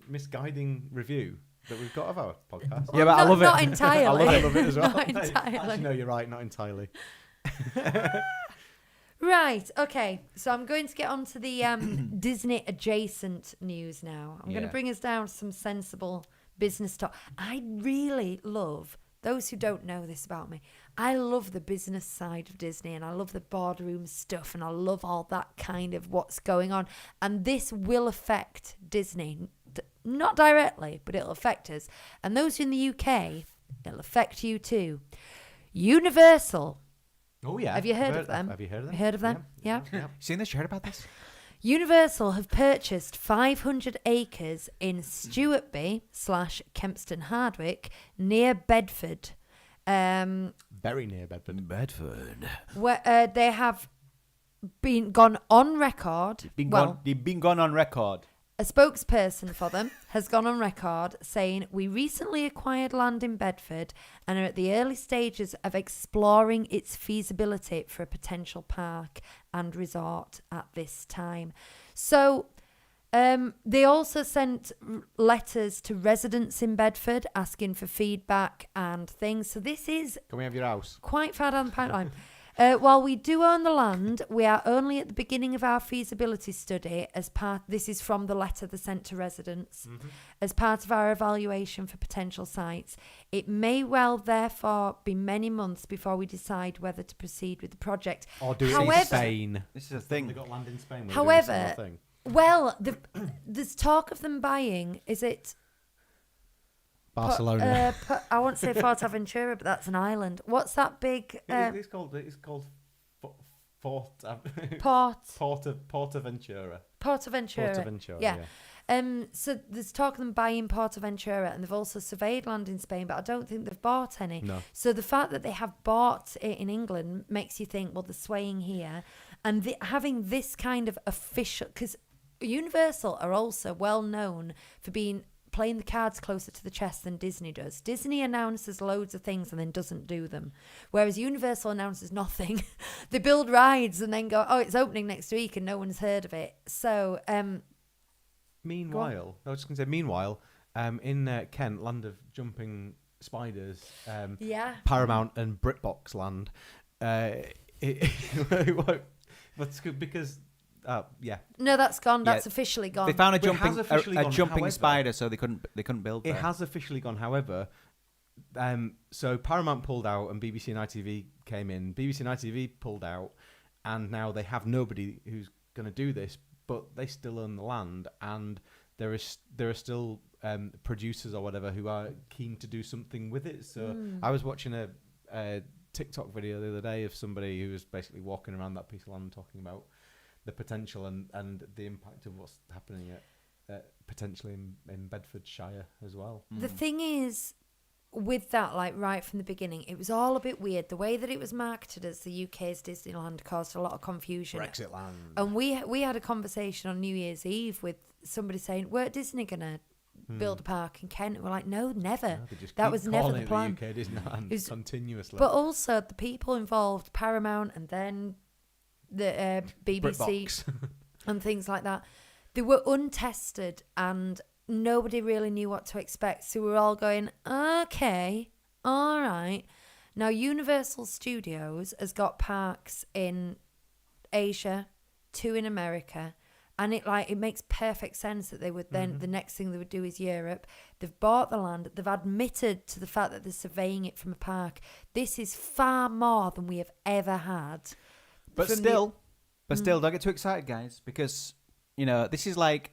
misguiding review that we've got of our podcast. Yeah, but I love it. Not entirely. I love it as well. Not entirely. Actually, no, you're right. Not entirely. Right, okay. So I'm going to get on to the Disney adjacent news now. I'm going to bring us down to some sensible business talk. I really love, those who don't know this about me, I love the business side of Disney and I love the boardroom stuff and I love all that kind of what's going on. And this will affect Disney. Not directly, but it'll affect us. And those in the UK, it'll affect you too. Universal. Oh, yeah. Have you heard of them? Have you heard of them? Heard of them? Yeah. Seen this? You heard about this? Universal have purchased 500 acres in Stewartby / Kempston Hardwick near Bedford. Very near Bedford. Where they have gone on record. You've been gone on record. A spokesperson for them has gone on record saying, we recently acquired land in Bedford and are at the early stages of exploring its feasibility for a potential park and resort at this time. So they also sent letters to residents in Bedford asking for feedback and things. So this is Can we have your house? quite far down the pipeline. While we do own the land, we are only at the beginning of our feasibility study as part. This is from the letter they sent to residents. Mm-hmm. As part of our evaluation for potential sites, it may well therefore be many months before we decide whether to proceed with the project. Or do it in Spain. This is a thing. They got land in Spain. However, well, there's talk of them buying. Is it? Barcelona. I won't say Fortaventura, but that's an island. What's that big? It's called Portaventura. Portaventura. Yeah. So there's talk of them buying Portaventura, and they've also surveyed land in Spain, but I don't think they've bought any. No. So the fact that they have bought it in England makes you think, well, they're swaying here, and having this kind of official, because Universal are also well known for playing the cards closer to the chest than Disney does. Disney announces loads of things and then doesn't do them, whereas Universal announces nothing. They build rides and then go, oh, it's opening next week, and no one's heard of it. So meanwhile, I was just going to say, in Kent, land of jumping spiders, Paramount and BritBox land, that's good because no, that's gone. That's officially gone. They found a But jumping spider, so they couldn't build. It has officially gone. However, so Paramount pulled out and BBC and ITV came in. BBC and ITV pulled out, and now they have nobody who's going to do this. But they still own the land, and there are still producers or whatever who are keen to do something with it. So I was watching a TikTok video the other day of somebody who was basically walking around that piece of land talking about the potential and the impact of what's happening at potentially in Bedfordshire as well. The thing is, with that, like right from the beginning, it was all a bit weird. The way that it was marketed as the UK's Disneyland caused a lot of confusion. Brexit land. And we had a conversation on New Year's Eve with somebody saying, "Weren't Disney gonna build a park in Kent?" And we're like, "No, never. No, they just that keep was never calling the it plan." The UK Disneyland It was- continuously. But also the people involved, Paramount, and then the BBC BritBox. and things like that, they were untested and nobody really knew what to expect. So we were all going, okay, all right. Now, Universal Studios has got parks in Asia, 2 in America, and it makes perfect sense that they would then, the next thing they would do is Europe. They've bought the land. They've admitted to the fact that they're surveying it from a park. This is far more than we have ever had. But from still, don't get too excited, guys, because, this is like,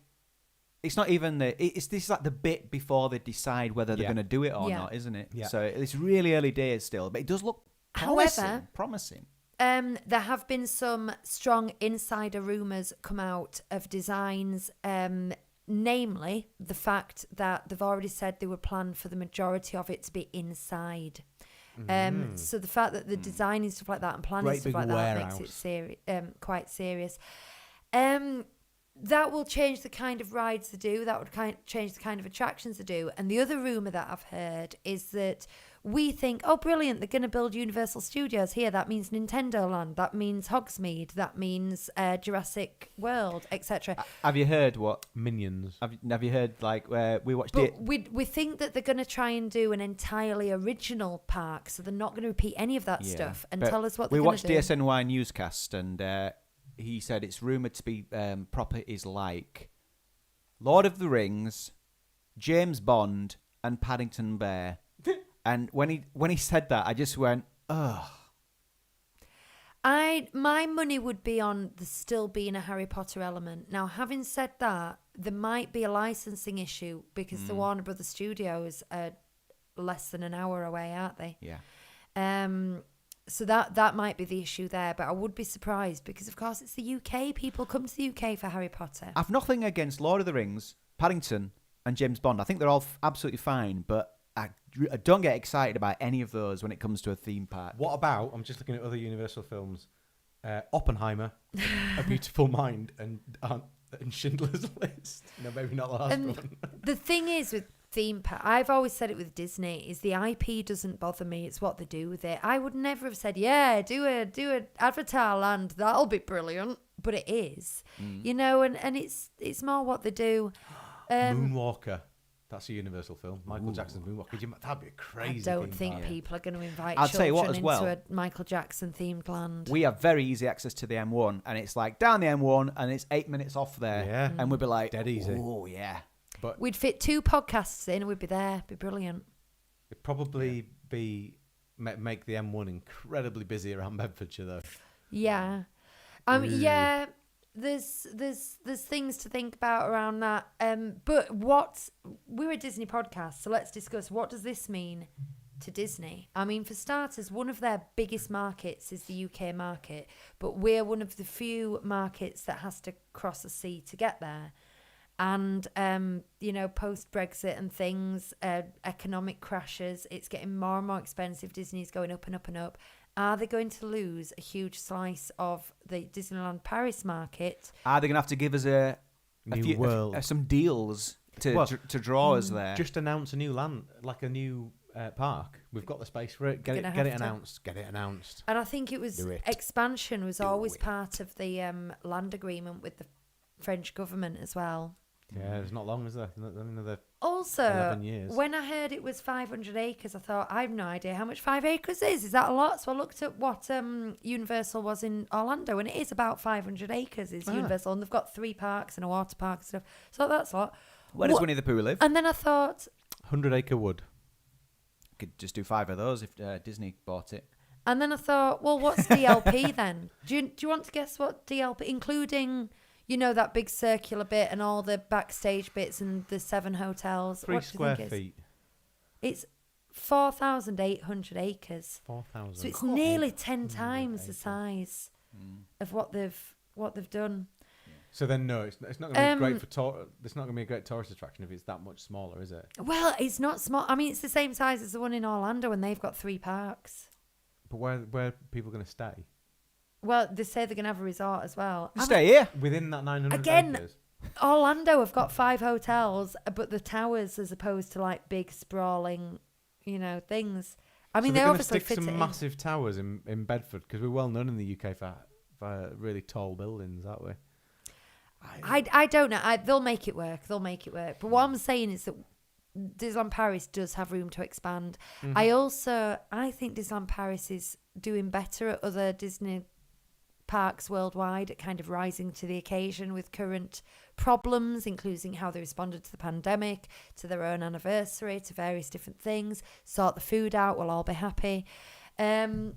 it's not even this is like the bit before they decide whether they're going to do it or not, isn't it? Yeah. So it's really early days still, but it does look promising. There have been some strong insider rumours come out of designs, namely the fact that they've already said they would plan for the majority of it to be inside. So the fact that the designing stuff like that and planning Great stuff big like that warehouse. makes it quite serious. That will change the kind of rides they do. That would change the kind of attractions they do. And the other rumour that I've heard is that we think, oh, brilliant, they're going to build Universal Studios here. That means Nintendo Land. That means Hogsmeade. That means Jurassic World, etc. Have you heard what? Minions. Have you heard, like, we watched But it? we think that they're going to try and do an entirely original park, so they're not going to repeat any of that stuff and but tell us what we they're going watched to do. DSNY newscast, and he said it's rumoured to be properties like Lord of the Rings, James Bond, and Paddington Bear. And when he said that, I just went, ugh. My money would be on there still being a Harry Potter element. Now, having said that, there might be a licensing issue because the Warner Brothers Studios are less than an hour away, aren't they? Yeah. So that might be the issue there, but I would be surprised because, of course, it's the UK. People come to the UK for Harry Potter. I've nothing against Lord of the Rings, Paddington, and James Bond. I think they're all absolutely fine, but I don't get excited about any of those when it comes to a theme park. What about, I'm just looking at other Universal films, Oppenheimer, A Beautiful Mind, and Schindler's List. No, maybe not the last And one. the thing is with theme park, I've always said it with Disney, is the IP doesn't bother me. It's what they do with it. I would never have said, yeah, do a Avatar land. That'll be brilliant. But it is, and it's more what they do. Moonwalker. That's a Universal film. Michael Jackson's Moonwalker. That'd be a crazy I don't theme think park. people are going to invite I'll tell you what, children as well. into a Michael Jackson themed land. We have very easy access to the M1, and it's like down the M1, and it's 8 minutes off there. Yeah. And we'd be like, Dead easy. oh, yeah. But We'd fit 2 podcasts in and we'd be there. It'd be brilliant. it'd probably make the M1 incredibly busy around Bedfordshire, though. Yeah. Yeah, there's things to think about around that. But we're a Disney podcast, so let's discuss, what does this mean to Disney? I mean, for starters, one of their biggest markets is the UK market, but we're one of the few markets that has to cross a sea to get there. And, post-Brexit and things, economic crashes, it's getting more and more expensive. Disney's going up and up and up. Are they going to lose a huge slice of the Disneyland Paris market? Are they going to have to give us a New few, world. some deals to draw us there? Just announce a new land, like a new park. We've got the space for it. Get it announced. Get it announced. And I think it was Do it. expansion was always part of the land agreement with the French government as well. Yeah, it's not long, is there? Another Also, 11 years. when I heard it was 500 acres, I thought, I have no idea how much 5 acres is. Is that a lot? So I looked at what Universal was in Orlando, and it is about 500 acres is Universal, and they've got 3 parks and a water park and stuff. So that's a lot. Where does Winnie the Pooh live? And then I thought... 100-acre wood. Could just do 5 of those if Disney bought it. And then I thought, well, what's DLP then? Do you want to guess what DLP, including... that big circular bit and all the backstage bits and the 7 hotels. 3 What do you square think it is? feet. It's 4,800 acres. 4,000. So it's nearly 10 times the size of what they've done. So then, no, it's not going to be great for it's not going to be a great tourist attraction if it's that much smaller, is it? Well, it's not small. I mean, it's the same size as the one in Orlando, and they've got 3 parks. But where are people going to stay? Well, they say they're going to have a resort as well. Stay here. Within that 900 Again, acres? Orlando have got 5 hotels, but the towers as opposed to like big sprawling, things. I mean, so they're going to obviously stick fit some it in. massive towers in Bedford because we're well known in the UK for really tall buildings, aren't we? I don't know. They'll make it work. But what I'm saying is that Disneyland Paris does have room to expand. Mm-hmm. I think Disneyland Paris is doing better at other Disney parks worldwide at kind of rising to the occasion with current problems, including how they responded to the pandemic, to their own anniversary, to various different things. Sort the food out, we'll all be happy. So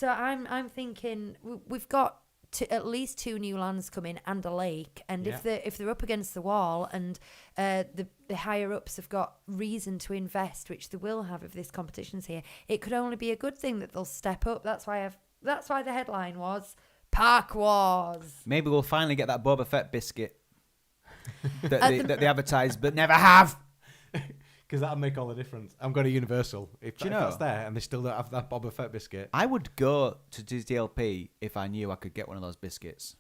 I'm thinking we've got at least 2 new lands coming and a lake, and if they're up against the wall and the higher ups have got reason to invest, which they will have if this competition's here, it could only be a good thing that they'll step up. That's why the headline was Park Wars. Maybe we'll finally get that Boba Fett biscuit that they advertise but never have. Because that'll make all the difference. I'm going to Universal. If that's there and they still don't have that Boba Fett biscuit. I would go to DLP if I knew I could get one of those biscuits.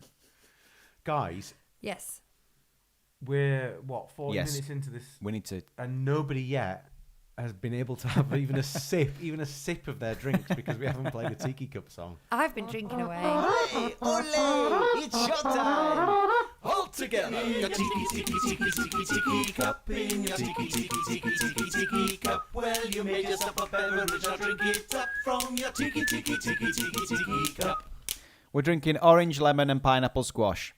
Guys. Yes. We're, 40 minutes into this? We need to... And nobody yet has been able to have even a sip of their drinks because we haven't played a Tiki Cup song. I've been drinking away. Hey, ole! It's your time! All together! Your tiki cup, in your tiki cup. Well, you made yourself a beverage, now drink it up from your tiki cup. We're drinking orange, lemon and pineapple squash.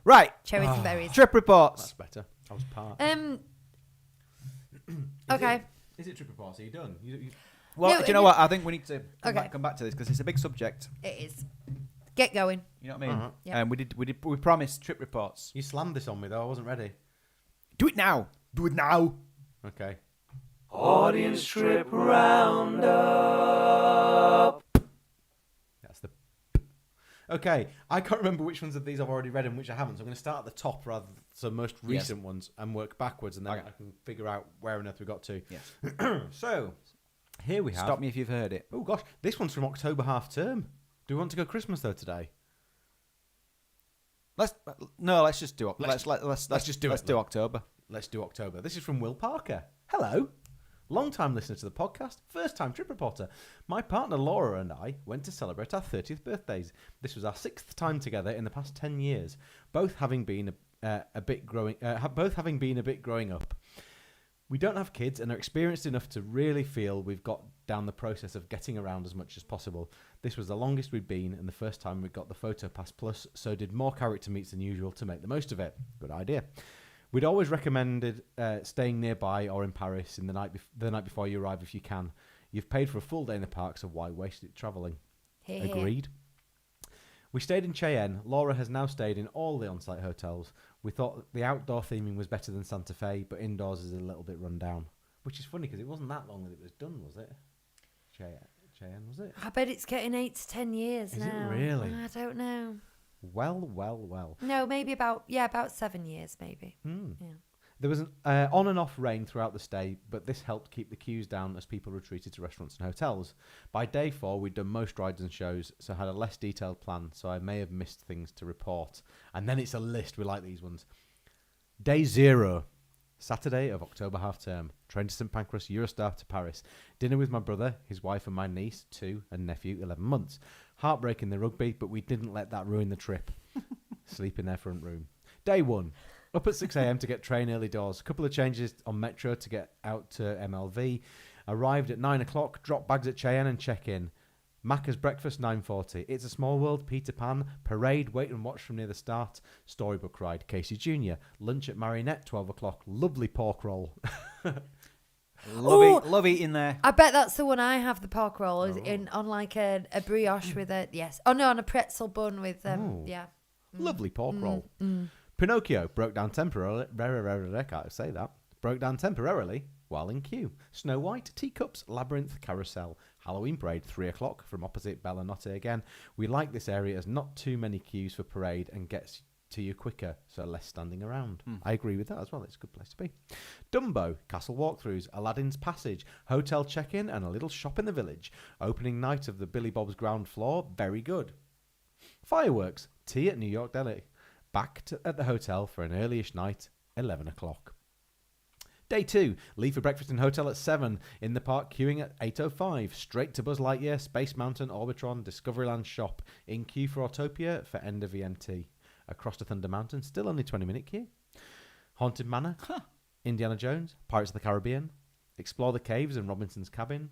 Right. Cherries and berries. Trip reports. That's better. I was part. Okay. Is it trip reports? Are you done? Well, No, do you know what? I think we need to Okay. come back to this because it's a big subject. It is. Get going. You know what I mean? Uh-huh. Yeah. We promised trip reports. You slammed this on me though. I wasn't ready. Do it now. Do it now. Okay. Audience trip roundup. That's the. Okay, I can't remember which ones of these I've already read and which I haven't. So I'm going to start at the top rather than the most recent ones and work backwards, and then Okay. I can figure out where on earth we got to. Yes. So here we have. Stop me if you've heard it. Oh gosh, this one's from October half term. Do we want to go Christmas though today? Let's just do it. Let's just do it Let's do then. October. Let's do October. This is from Will Parker. Hello. Long-time listener to the podcast, first-time trip reporter. My partner Laura and I went to celebrate our 30th birthdays. This was our 6th time together in the past 10 years, both having been a bit growing up. We don't have kids and are experienced enough to really feel we've got down the process of getting around as much as possible. This was the longest we'd been and the first time we got the Photo Pass Plus, so did more character meets than usual to make the most of it. Good idea. We'd always recommended staying nearby or in Paris the night before you arrive if you can. You've paid for a full day in the park, so why waste it travelling? Here. Agreed. We stayed in Cheyenne. Laura has now stayed in all the on-site hotels. We thought the outdoor theming was better than Santa Fe, but indoors is a little bit run down. Which is funny because it wasn't that long that it was done, was it? Cheyenne, was it? I bet it's getting 8 to 10 years Is now. it really? I don't know. Well. No, maybe about 7 years, maybe. Yeah. There was an on and off rain throughout the stay, but this helped keep the queues down as people retreated to restaurants and hotels. By day 4, we'd done most rides and shows, so had a less detailed plan, so I may have missed things to report. And then it's a list. We like these ones. Day 0. Saturday of October half term. Train to St Pancras, Eurostar to Paris. Dinner with my brother, his wife and my niece, 2, and nephew, 11 months. Heartbreaking the rugby, but we didn't let that ruin the trip. Sleep in their front room. Day 1. Up at 6 a.m. to get train early doors. A couple of changes on Metro to get out to MLV. Arrived at 9 o'clock. Drop bags at Cheyenne and check in. Macca's breakfast 9:40. It's a Small World, Peter Pan, parade, wait and watch from near the start, storybook ride, Casey Jr., lunch at Marionette 12 o'clock, lovely pork roll. Love eating there. I bet that's the one I have, the pork roll, on like a brioche with a, on a pretzel bun with, yeah. Lovely pork roll. Pinocchio broke down temporarily, can't say that, broke down temporarily while in queue. Snow White, Teacups, Labyrinth, Carousel. Halloween Parade, 3 o'clock from opposite Bella Notte again. We like this area as not too many queues for parade and gets to you quicker, so less standing around. I agree with that as well. It's a good place to be. Dumbo, castle walkthroughs, Aladdin's Passage, hotel check-in, and a little shop in the village. Opening night of the Billy Bob's ground floor, very good. Fireworks, tea at New York Deli. At the hotel for an earlyish night, 11 o'clock. Day 2, leave for breakfast in hotel at 7. In the park, queuing at 8:05. Straight to Buzz Lightyear, Space Mountain, Orbitron, Discoveryland shop. In queue for Autopia for end of VMT. Across to Thunder Mountain, still only 20-minute queue. Haunted Manor, Indiana Jones, Pirates of the Caribbean. Explore the caves and Robinson's Cabin.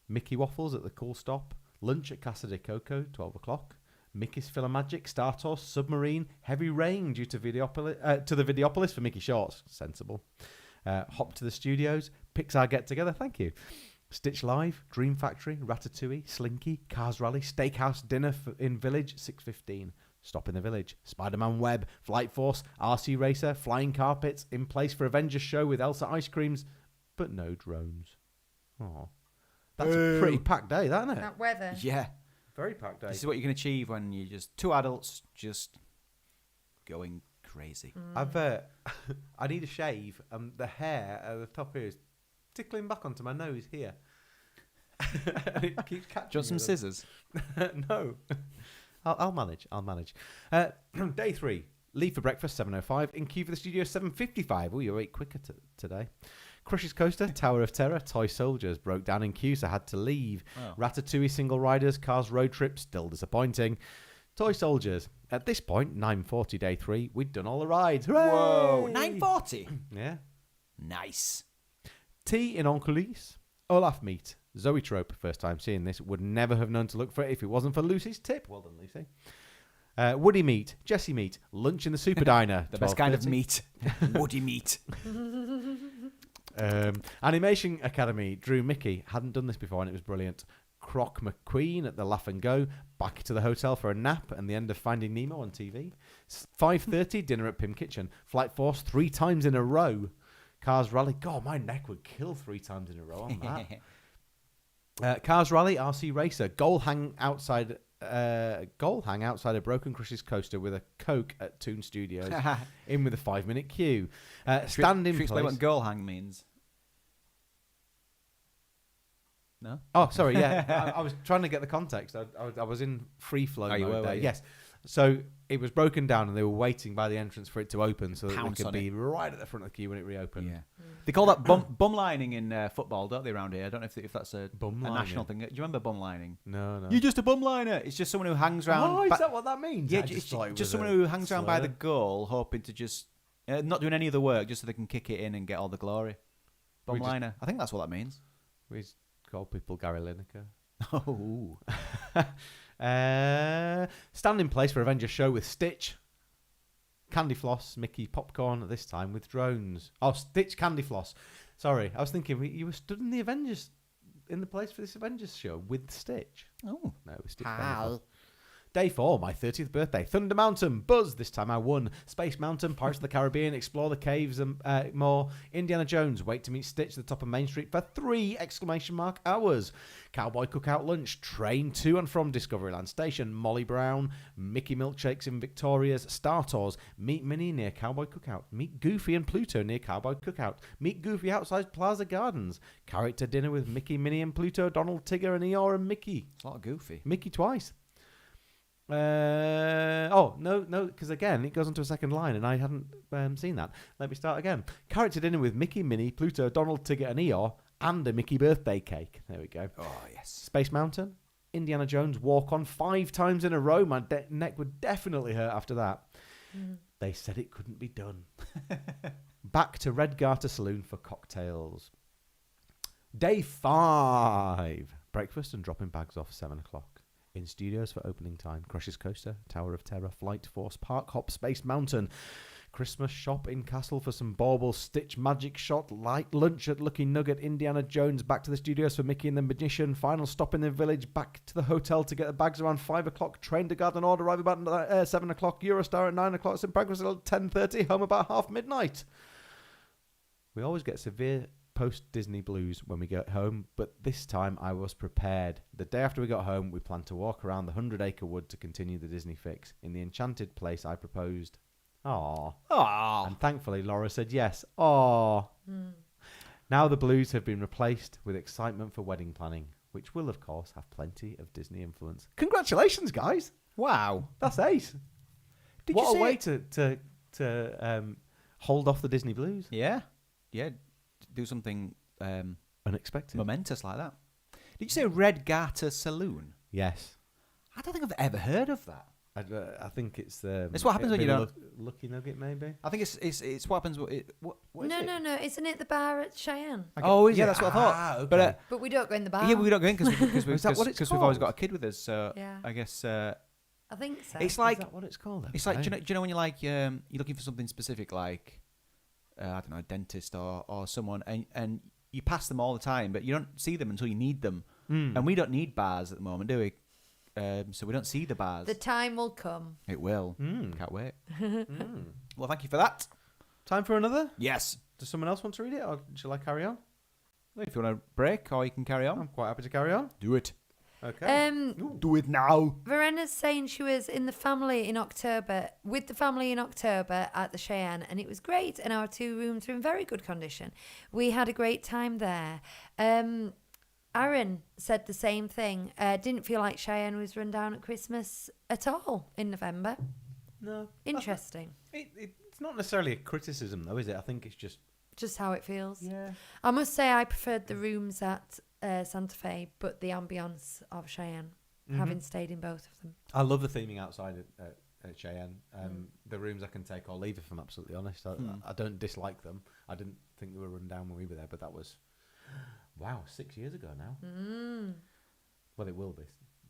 Mickey Waffles at the Cool Stop. Lunch at Casa de Coco, 12 o'clock. Mickey's Philomagic, Star Tours, Submarine. Heavy rain due to the Videopolis for Mickey Shorts. Sensible. Hop to the Studios, Pixar Get Together, thank you. Stitch Live, Dream Factory, Ratatouille, Slinky, Cars Rally, Steakhouse Dinner in Village, 6:15. Stop in the Village, Spider-Man Web, Flight Force, RC Racer, Flying Carpets, in place for Avengers Show with Elsa ice creams, but no drones. Oh, that's a pretty packed day, that, isn't it? That weather. Yeah. Very packed day. This is what you can achieve when you're just two adults just going crazy. I need a shave. The hair at the top here is tickling back onto my nose here. And it keeps catching. Do you want some scissors? No. I'll manage. Day 3. Leave for breakfast, 7:05. In queue for the studio, 7:55. Oh, you're 8 quicker today. Crush's Coaster, Tower of Terror, Toy Soldiers. Broke down in queue, so had to leave. Oh. Ratatouille Single Riders, Cars Road Trip, still disappointing. Toy Soldiers. At this point, 9:40, day 3, we'd done all the rides. Hooray! Whoa, 9:40. Yeah. Nice. Tea in Onculise. Olaf meet. Zoe Trope, first time seeing this, would never have known to look for it if it wasn't for Lucy's tip. Well done, Lucy. Woody meet. Jessie meet. Lunch in the Super Diner. The best kind of 12:30. meat. Woody meat. Animation Academy. Drew Mickey. Hadn't done this before and it was brilliant. Croc McQueen at the Laugh and Go. Back to the hotel for a nap and the end of Finding Nemo on TV. 5:30, dinner at Pim Kitchen. Flight Force 3 times in a row. Cars Rally. God, my neck would kill 3 times in a row on that. Cars Rally, RC Racer. Goal hang outside a Broken Crush's coaster with a Coke at Toon Studios. In with a 5-minute queue. Stand in Should we explain place. what goal hang means? No? Oh, sorry, yeah. I was trying to get the context. I was in free flow mode you were, there. you? Yes. So it was broken down and they were waiting by the entrance for it to open so that Pounce they could on be right at the front of the queue when it reopened. Yeah. They call that bum lining in football, don't they, around here? I don't know if that's a national thing. Do you remember bum lining? No. You're just a bum liner. It's just someone who hangs around. Oh, is that what that means? Yeah, I it's thought it just was someone a who hangs around by slur. the goal, hoping to just not doing any of the work, just so they can kick it in and get all the glory. Bum We just- liner. I think that's what that means. We just call people Gary Lineker. Oh. Stand in place for Avengers Show with Stitch. Candy Floss, Mickey Popcorn, this time with drones. Oh, Stitch Candy Floss. Sorry, I was thinking you were stood in the Avengers, in the place for this Avengers Show with Stitch. Oh. No, it was Stitch Candy Floss. Day 4, my 30th birthday. Thunder Mountain, Buzz, this time I won. Space Mountain, Pirates of the Caribbean, Explore the Caves and more. Indiana Jones, Wait to Meet Stitch at the top of Main Street for 3 hours. Cowboy Cookout Lunch, Train to and from Discoveryland Station, Molly Brown, Mickey Milkshakes in Victoria's, Star Tours, Meet Minnie near Cowboy Cookout, Meet Goofy and Pluto near Cowboy Cookout, Meet Goofy outside Plaza Gardens, Character Dinner with Mickey, Minnie and Pluto, Donald, Tigger and Eeyore and Mickey. It's a lot of Goofy. Mickey twice. No, because again, it goes onto a second line, and I hadn't seen that. Let me start again. Character Dinner with Mickey, Minnie, Pluto, Donald, Tigger, and Eeyore, and a Mickey birthday cake. There we go. Oh, yes. Space Mountain, Indiana Jones, Walk On 5 times in a row. My neck would definitely hurt after that. They said it couldn't be done. Back to Red Garter Saloon for cocktails. Day 5. Breakfast and dropping bags off 7 o'clock. In studios for opening time. Crush's Coaster, Tower of Terror, Flight Force, Park Hop, Space Mountain. Christmas shop in Castle for some baubles. Stitch Magic Shot, light lunch at Lucky Nugget. Indiana Jones, back to the studios for Mickey and the Magician. Final stop in the village, back to the hotel to get the bags around 5 o'clock. Train to Garden Order, arrive about 7 o'clock. Eurostar at 9 o'clock. St. Pancras at 10:30. Home about half midnight. We always get severe post-Disney blues when we get home, but this time I was prepared. The day after we got home, we planned to walk around the 100-acre wood to continue the Disney fix. In the enchanted place, I proposed Aw. Aw. And thankfully, Laura said yes. Aw. Now the blues have been replaced with excitement for wedding planning, which will, of course, have plenty of Disney influence. Congratulations, guys! Wow. That's ace. Did What you a way say to hold off the Disney blues. Yeah. Yeah. Do something Unexpected. momentous like that. Did you say Red Garter Saloon? Yes. I don't think I've ever heard of that. I think it's It's what happens when you maybe don't- Lucky Nugget, maybe. I think it's what happens. What is No, it? no. Isn't it the bar at Cheyenne? Oh, is Yeah, it? That's what I thought. okay. But But we don't go in the bar. yeah, we don't go in because Is that what it's we've always called? got a kid with us. So Yeah. I guess I think so. it's Is like that what it's called? it's like do you know when you're like you're looking for something specific like I don't know, a dentist or someone and you pass them all the time, but you don't see them until you need them. And we don't need bars at the moment, do we? So we don't see the bars. The time will come. It will. Mm. Can't wait. Well, thank you for that. Time for another? Yes. Does someone else want to read it, or shall I carry on? If you want to break, or you can carry on. I'm quite happy to carry on. Do it. Okay. Do it now. Verena's saying she was in the family in October, with the family in October at the Cheyenne, and it was great. And our 2 rooms were in very good condition. We had a great time there. Aaron said the same thing. Didn't feel like Cheyenne was run down at Christmas at all in November. No. Interesting. It's not necessarily a criticism, though, is it? I think it's just... Just how it feels. Yeah. I must say I preferred the rooms at Santa Fe, but the ambience of Cheyenne, having stayed in both of them. I love the theming outside at Cheyenne. The rooms I can take or leave, if I'm absolutely honest. I don't dislike them. I didn't think they were run down when we were there, but that was, wow, 6 years ago now. Well, it will be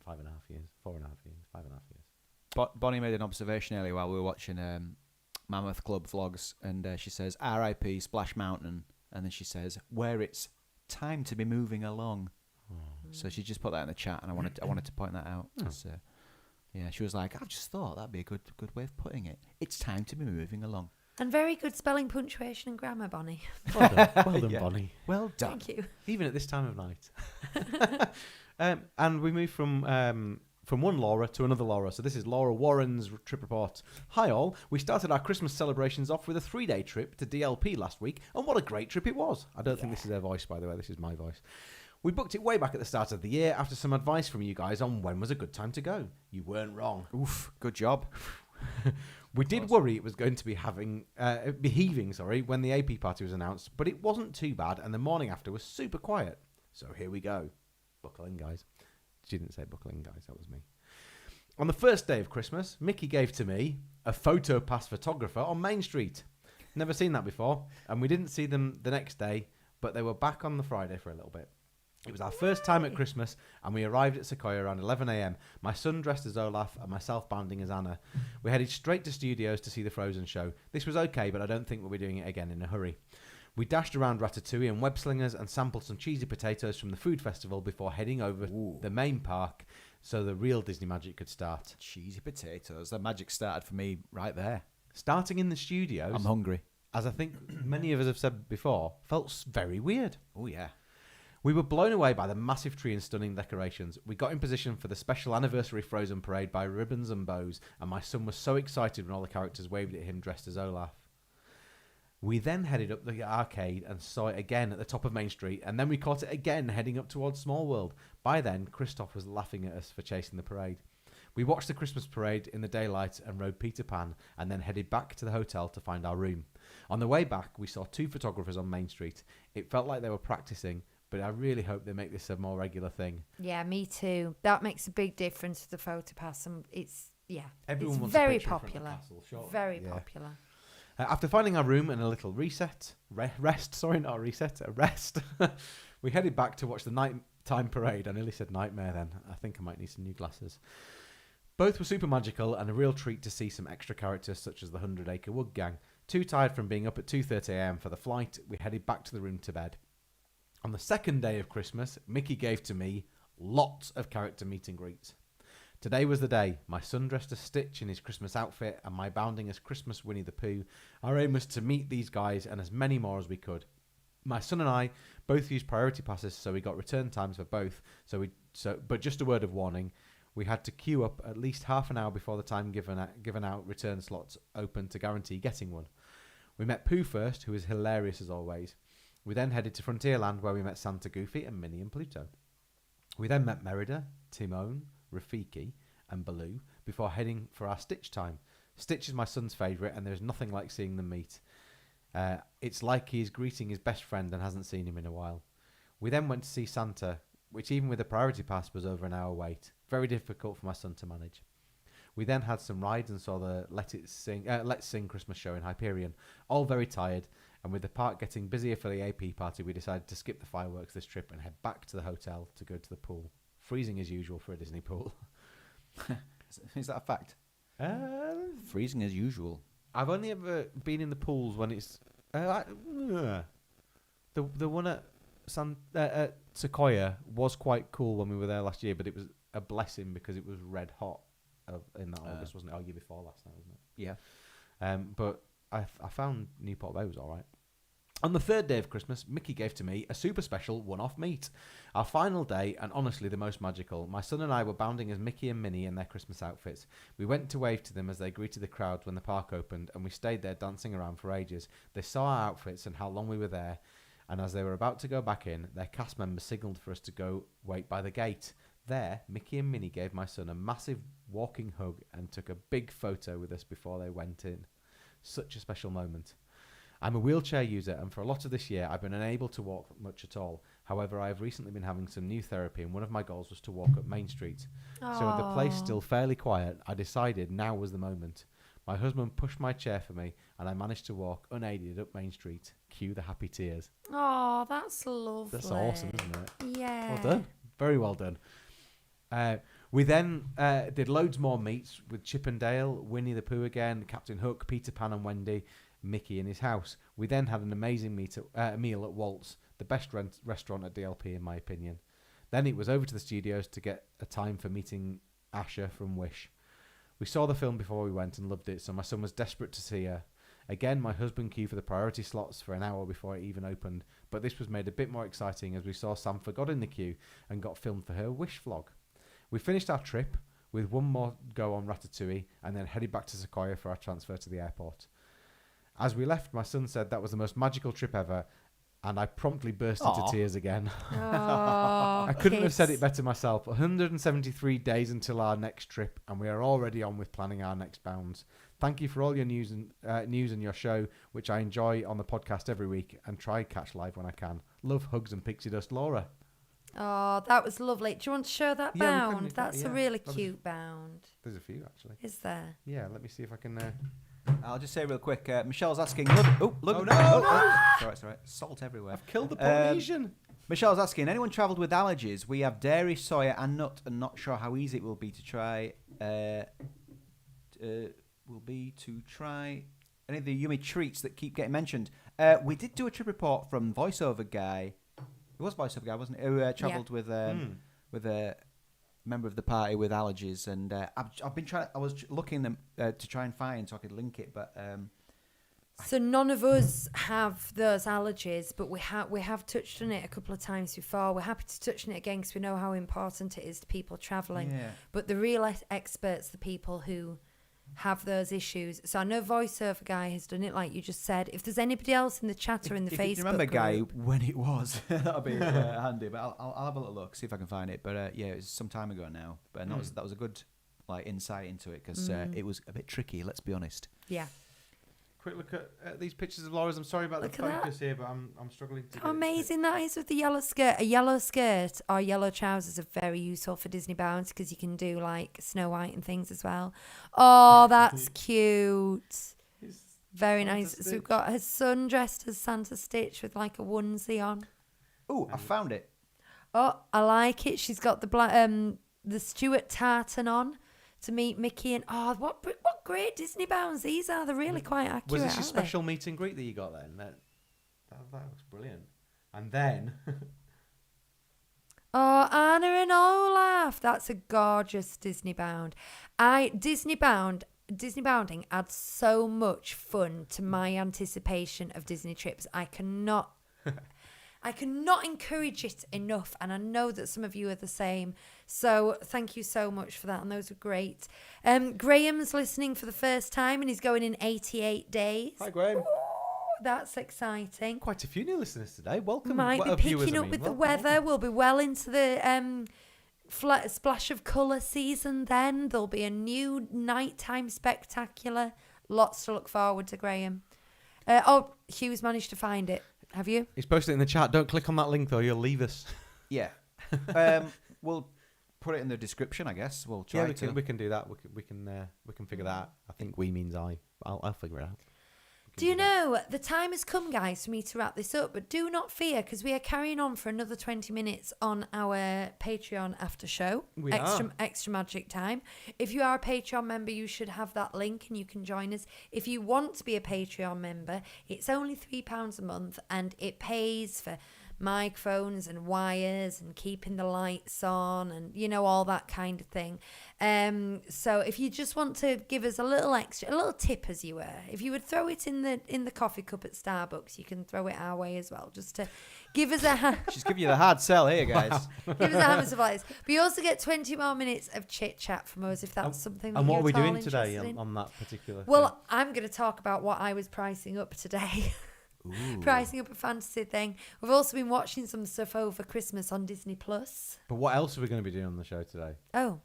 5.5 years, 4.5 years, 5.5 years. Bonnie made an observation earlier while we were watching Mammoth Club vlogs, and she says, "R.I.P. Splash Mountain," and then she says, "Where it's time to be moving along." So she just put that in the chat, and I wanted to point that out. 'Cause, yeah, she was like, "I've just thought that'd be a good way of putting it. It's time to be moving along." And very good spelling, punctuation, and grammar, Bonnie. Well done, well done, Yeah. Bonnie. Well done. Thank you. Even at this time of night. And we move from one Laura to another Laura. So this is Laura Warren's trip report. Hi all. We started our Christmas celebrations off with a 3-day trip to DLP last week, and what a great trip it was. I don't think this is her voice, by the way. This is my voice. We booked it way back at the start of the year after some advice from you guys on when was a good time to go. You weren't wrong. Oof, good job. We did worry it was going to be behaving when the AP party was announced, but it wasn't too bad, and the morning after was super quiet. So here we go. Buckle in, guys. She didn't say buckle in, guys. That was me. On the first day of Christmas, Mickey gave to me a photo pass photographer on Main Street. Never seen that before, and we didn't see them the next day, but they were back on the Friday for a little bit. It was our first time at Christmas, and we arrived at Sequoia around 11 a.m. My son dressed as Olaf and myself bounding as Anna. We headed straight to studios to see the Frozen show. This was okay, but I don't think we'll be doing it again in a hurry. We dashed around Ratatouille and Web Slingers and sampled some cheesy potatoes from the food festival before heading over the main park so the real Disney magic could start. Cheesy potatoes. The magic started for me right there. Starting in the studios, I'm hungry. as I think many of us have said before, felt very weird. Oh, yeah. We were blown away by the massive tree and stunning decorations. We got in position for the special anniversary Frozen parade by ribbons and bows, and my son was so excited when all the characters waved at him dressed as Olaf. We then headed up the arcade and saw it again at the top of Main Street, and then we caught it again heading up towards Small World. By then, Christoph was laughing at us for chasing the parade. We watched the Christmas parade in the daylight and rode Peter Pan, and then headed back to the hotel to find our room. On the way back, we saw 2 photographers on Main Street. It felt like they were practicing, but I really hope they make this a more regular thing. Yeah, me too. That makes a big difference to the photo pass, and it's Everyone it's wants very a picture in front of the popular. castle, sure. Very Yeah. popular. After finding our room and a little rest, we headed back to watch the nighttime parade. I nearly said nightmare then. I think I might need some new glasses. Both were super magical and a real treat to see some extra characters such as the 100 Acre Wood Gang. Too tired from being up at 2:30 a.m. for the flight, we headed back to the room to bed. On the second day of Christmas, Mickey gave to me lots of character meet and greets. Today was the day. My son dressed as Stitch in his Christmas outfit and my bounding as Christmas Winnie the Pooh. Our aim was to meet these guys and as many more as we could. My son and I both used priority passes, so we got return times for both. But just a word of warning, We had to queue up at least half an hour before the time given out return slots open to guarantee getting one. We met Pooh first, who was hilarious as always. We then headed to Frontierland, where we met Santa, Goofy, and Minnie and Pluto. We then met Merida, Timon, Rafiki, and Baloo before heading for our Stitch time. Stitch is my son's favourite, and there's nothing like seeing them meet. It's like he is greeting his best friend and hasn't seen him in a while. We then went to see Santa, which even with a priority pass was over an hour wait. Very difficult for my son to manage. We then had some rides and saw the Let's Sing Christmas show in Hyperion. All very tired, and with the park getting busier for the AP party, we decided to skip the fireworks this trip and head back to the hotel to go to the pool. Freezing as usual for a Disney pool. Is that a fact? Freezing as usual. I've only ever been in the pools when it's the one at Sequoia was quite cool when we were there last year, but it was a blessing because it was red hot in that August, wasn't it? Year before last now, wasn't it? Yeah. But I found Newport Bay was all right. On the third day of Christmas, Mickey gave to me a super special one-off meet. Our final day, and honestly the most magical. My son and I were bounding as Mickey and Minnie in their Christmas outfits. We went to wave to them as they greeted the crowd when the park opened, and we stayed there dancing around for ages. They saw our outfits and how long we were there, and as they were about to go back in, their cast members signalled for us to go wait by the gate. There, Mickey and Minnie gave my son a massive walking hug and took a big photo with us before they went in. Such a special moment. I'm a wheelchair user, and for a lot of this year I've been unable to walk much at all. However, I have recently been having some new therapy, and one of my goals was to walk up Main Street. So with the place still fairly quiet, I decided now was the moment. My husband pushed my chair for me, and I managed to walk unaided up Main Street. Cue the happy tears. Oh, that's lovely. That's awesome, isn't it? Yeah. Well done. Very well done. We then did loads more meets with Chip and Dale, Winnie the Pooh again, Captain Hook, Peter Pan and Wendy, Mickey in his house. We then had an amazing meal at Walt's, the best restaurant at DLP in my opinion. Then it was over to the studios to get a time for meeting Asher from Wish. We saw the film before we went and loved it, so my son was desperate to see her. Again, my husband queued for the priority slots for an hour before it even opened, but this was made a bit more exciting as we saw Sam forgot in the queue and got filmed for her Wish vlog. We finished our trip with one more go on Ratatouille and then headed back to Sequoia for our transfer to the airport. As we left, my son said that was the most magical trip ever, and I promptly burst into tears again. I couldn't have said it better myself. 173 days until our next trip, and we are already on with planning our next bounds. Thank you for all your news and your show, which I enjoy on the podcast every week and try catch live when I can. Love, hugs, and pixie dust, Laura. Oh, that was lovely. Do you want to show that Yeah, bound? That's a really cute bound. There's a few, actually. Is there? Yeah, let me see if I can... I'll just say real quick, Michelle's asking... Look! Oh, no! It's all right. Salt everywhere. I've killed the Polynesian. Michelle's asking, anyone travelled with allergies? We have dairy, soya and nut, and not sure how easy it will be to try... any of the yummy treats that keep getting mentioned. We did do a trip report from Voiceover Guy. It was Voiceover Guy, wasn't it? Who travelled with a member of the party with allergies, and I've been trying. I was looking them to try and find so I could link it, but so none of us have those allergies, but we have touched on it a couple of times before. We're happy to touch on it again because we know how important it is to people travelling. Yeah. But the real experts, the people who have those issues. So I know Voiceover Guy has done it, like you just said. If there's anybody else in the chat or in the Facebook if you remember, Guy, group, when it was, that'll be handy. But I'll have a little look, see if I can find it. But yeah, it was some time ago now. But that was a good insight into it because it was a bit tricky. Let's be honest. yeah. Quick look at these pictures of Laura's. I'm sorry about Look the at focus here, but I'm struggling to. How amazing that is with the yellow skirt. A yellow skirt or yellow trousers are very useful for Disney bounds because you can do like Snow White and things as well. Oh, that's cute. Very Santa nice. Stitch. So we've got her son dressed as Santa Stitch with like a onesie on. Oh, I found it. Oh, I like it. She's got the Stuart tartan on to meet Mickey and what great Disney bounds these are. They're really quite accurate. Was this your aren't special meet and greet that you got then? That looks brilliant. And then Oh, Anna and Olaf. That's a gorgeous Disney bound. Disney bounding adds so much fun to my anticipation of Disney trips. I cannot I cannot encourage it enough, and I know that some of you are the same. So thank you so much for that, and those were great. Graham's listening for the first time, and he's going in 88 days. Hi, Graham. Ooh, that's exciting. Quite a few new listeners today. Welcome. Might be picking up with the weather. We'll be well into the splash of colour season then. There'll be a new nighttime spectacular. Lots to look forward to, Graham. Hugh's managed to find it. Have you? He's posted it in the chat. Don't click on that link though. You'll leave us. Yeah. We'll put it in the description, I guess. We'll try to. We can do that. We can figure that out. I think we means I. I'll figure it out. Do you know, the time has come, guys, for me to wrap this up, but do not fear, because we are carrying on for another 20 minutes on our Patreon after show. We Extra magic time. If you are a Patreon member, you should have that link and you can join us. If you want to be a Patreon member, it's only £3 a month, and it pays for microphones and wires and keeping the lights on and, you know, all that kind of thing. So if you just want to give us a little extra, a little tip, as you were, if you would throw it in the coffee cup at Starbucks, you can throw it our way as well, just to give us a She's giving you the hard sell here, guys. give us a hand of supplies. But you also get 20 more minutes of chit chat from us, if that's something that And what you're are we at all doing today interested in. on that particular? Well, I'm going to talk about what I was pricing up today. Pricing up a fantasy thing. We've also been watching some stuff over Christmas on Disney Plus. But what else are we going to be doing on the show today? Oh,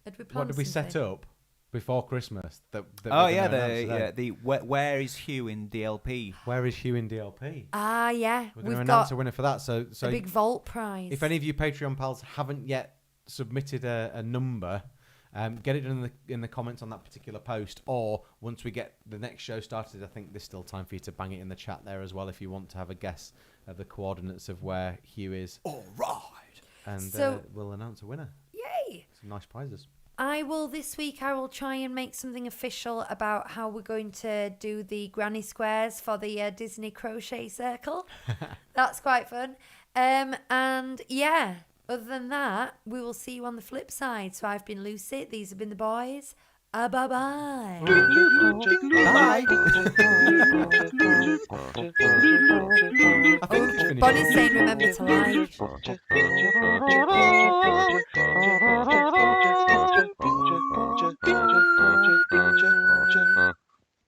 had we planned What did we set something? up before Christmas? That Oh we're yeah, gonna announce today? where is Hugh in DLP? Where is Hugh in DLP? Ah, yeah. We're going We've to got announce a winner for that. So a big vault prize. if any of you Patreon pals haven't yet submitted a number, get it in the comments on that particular post, or once we get the next show started, I think there's still time for you to bang it in the chat there as well if you want to have a guess at the coordinates of where Hugh is. All right. And So- we'll announce a winner. Yay! Some nice prizes. I will try and make something official about how we're going to do the granny squares for the Disney crochet circle. That's quite fun. And yeah, other than that, we will see you on the flip side. So I've been Lucy. These have been the boys. Bye-bye. Bye. I think it's finished. Bonnie's saying remember to like.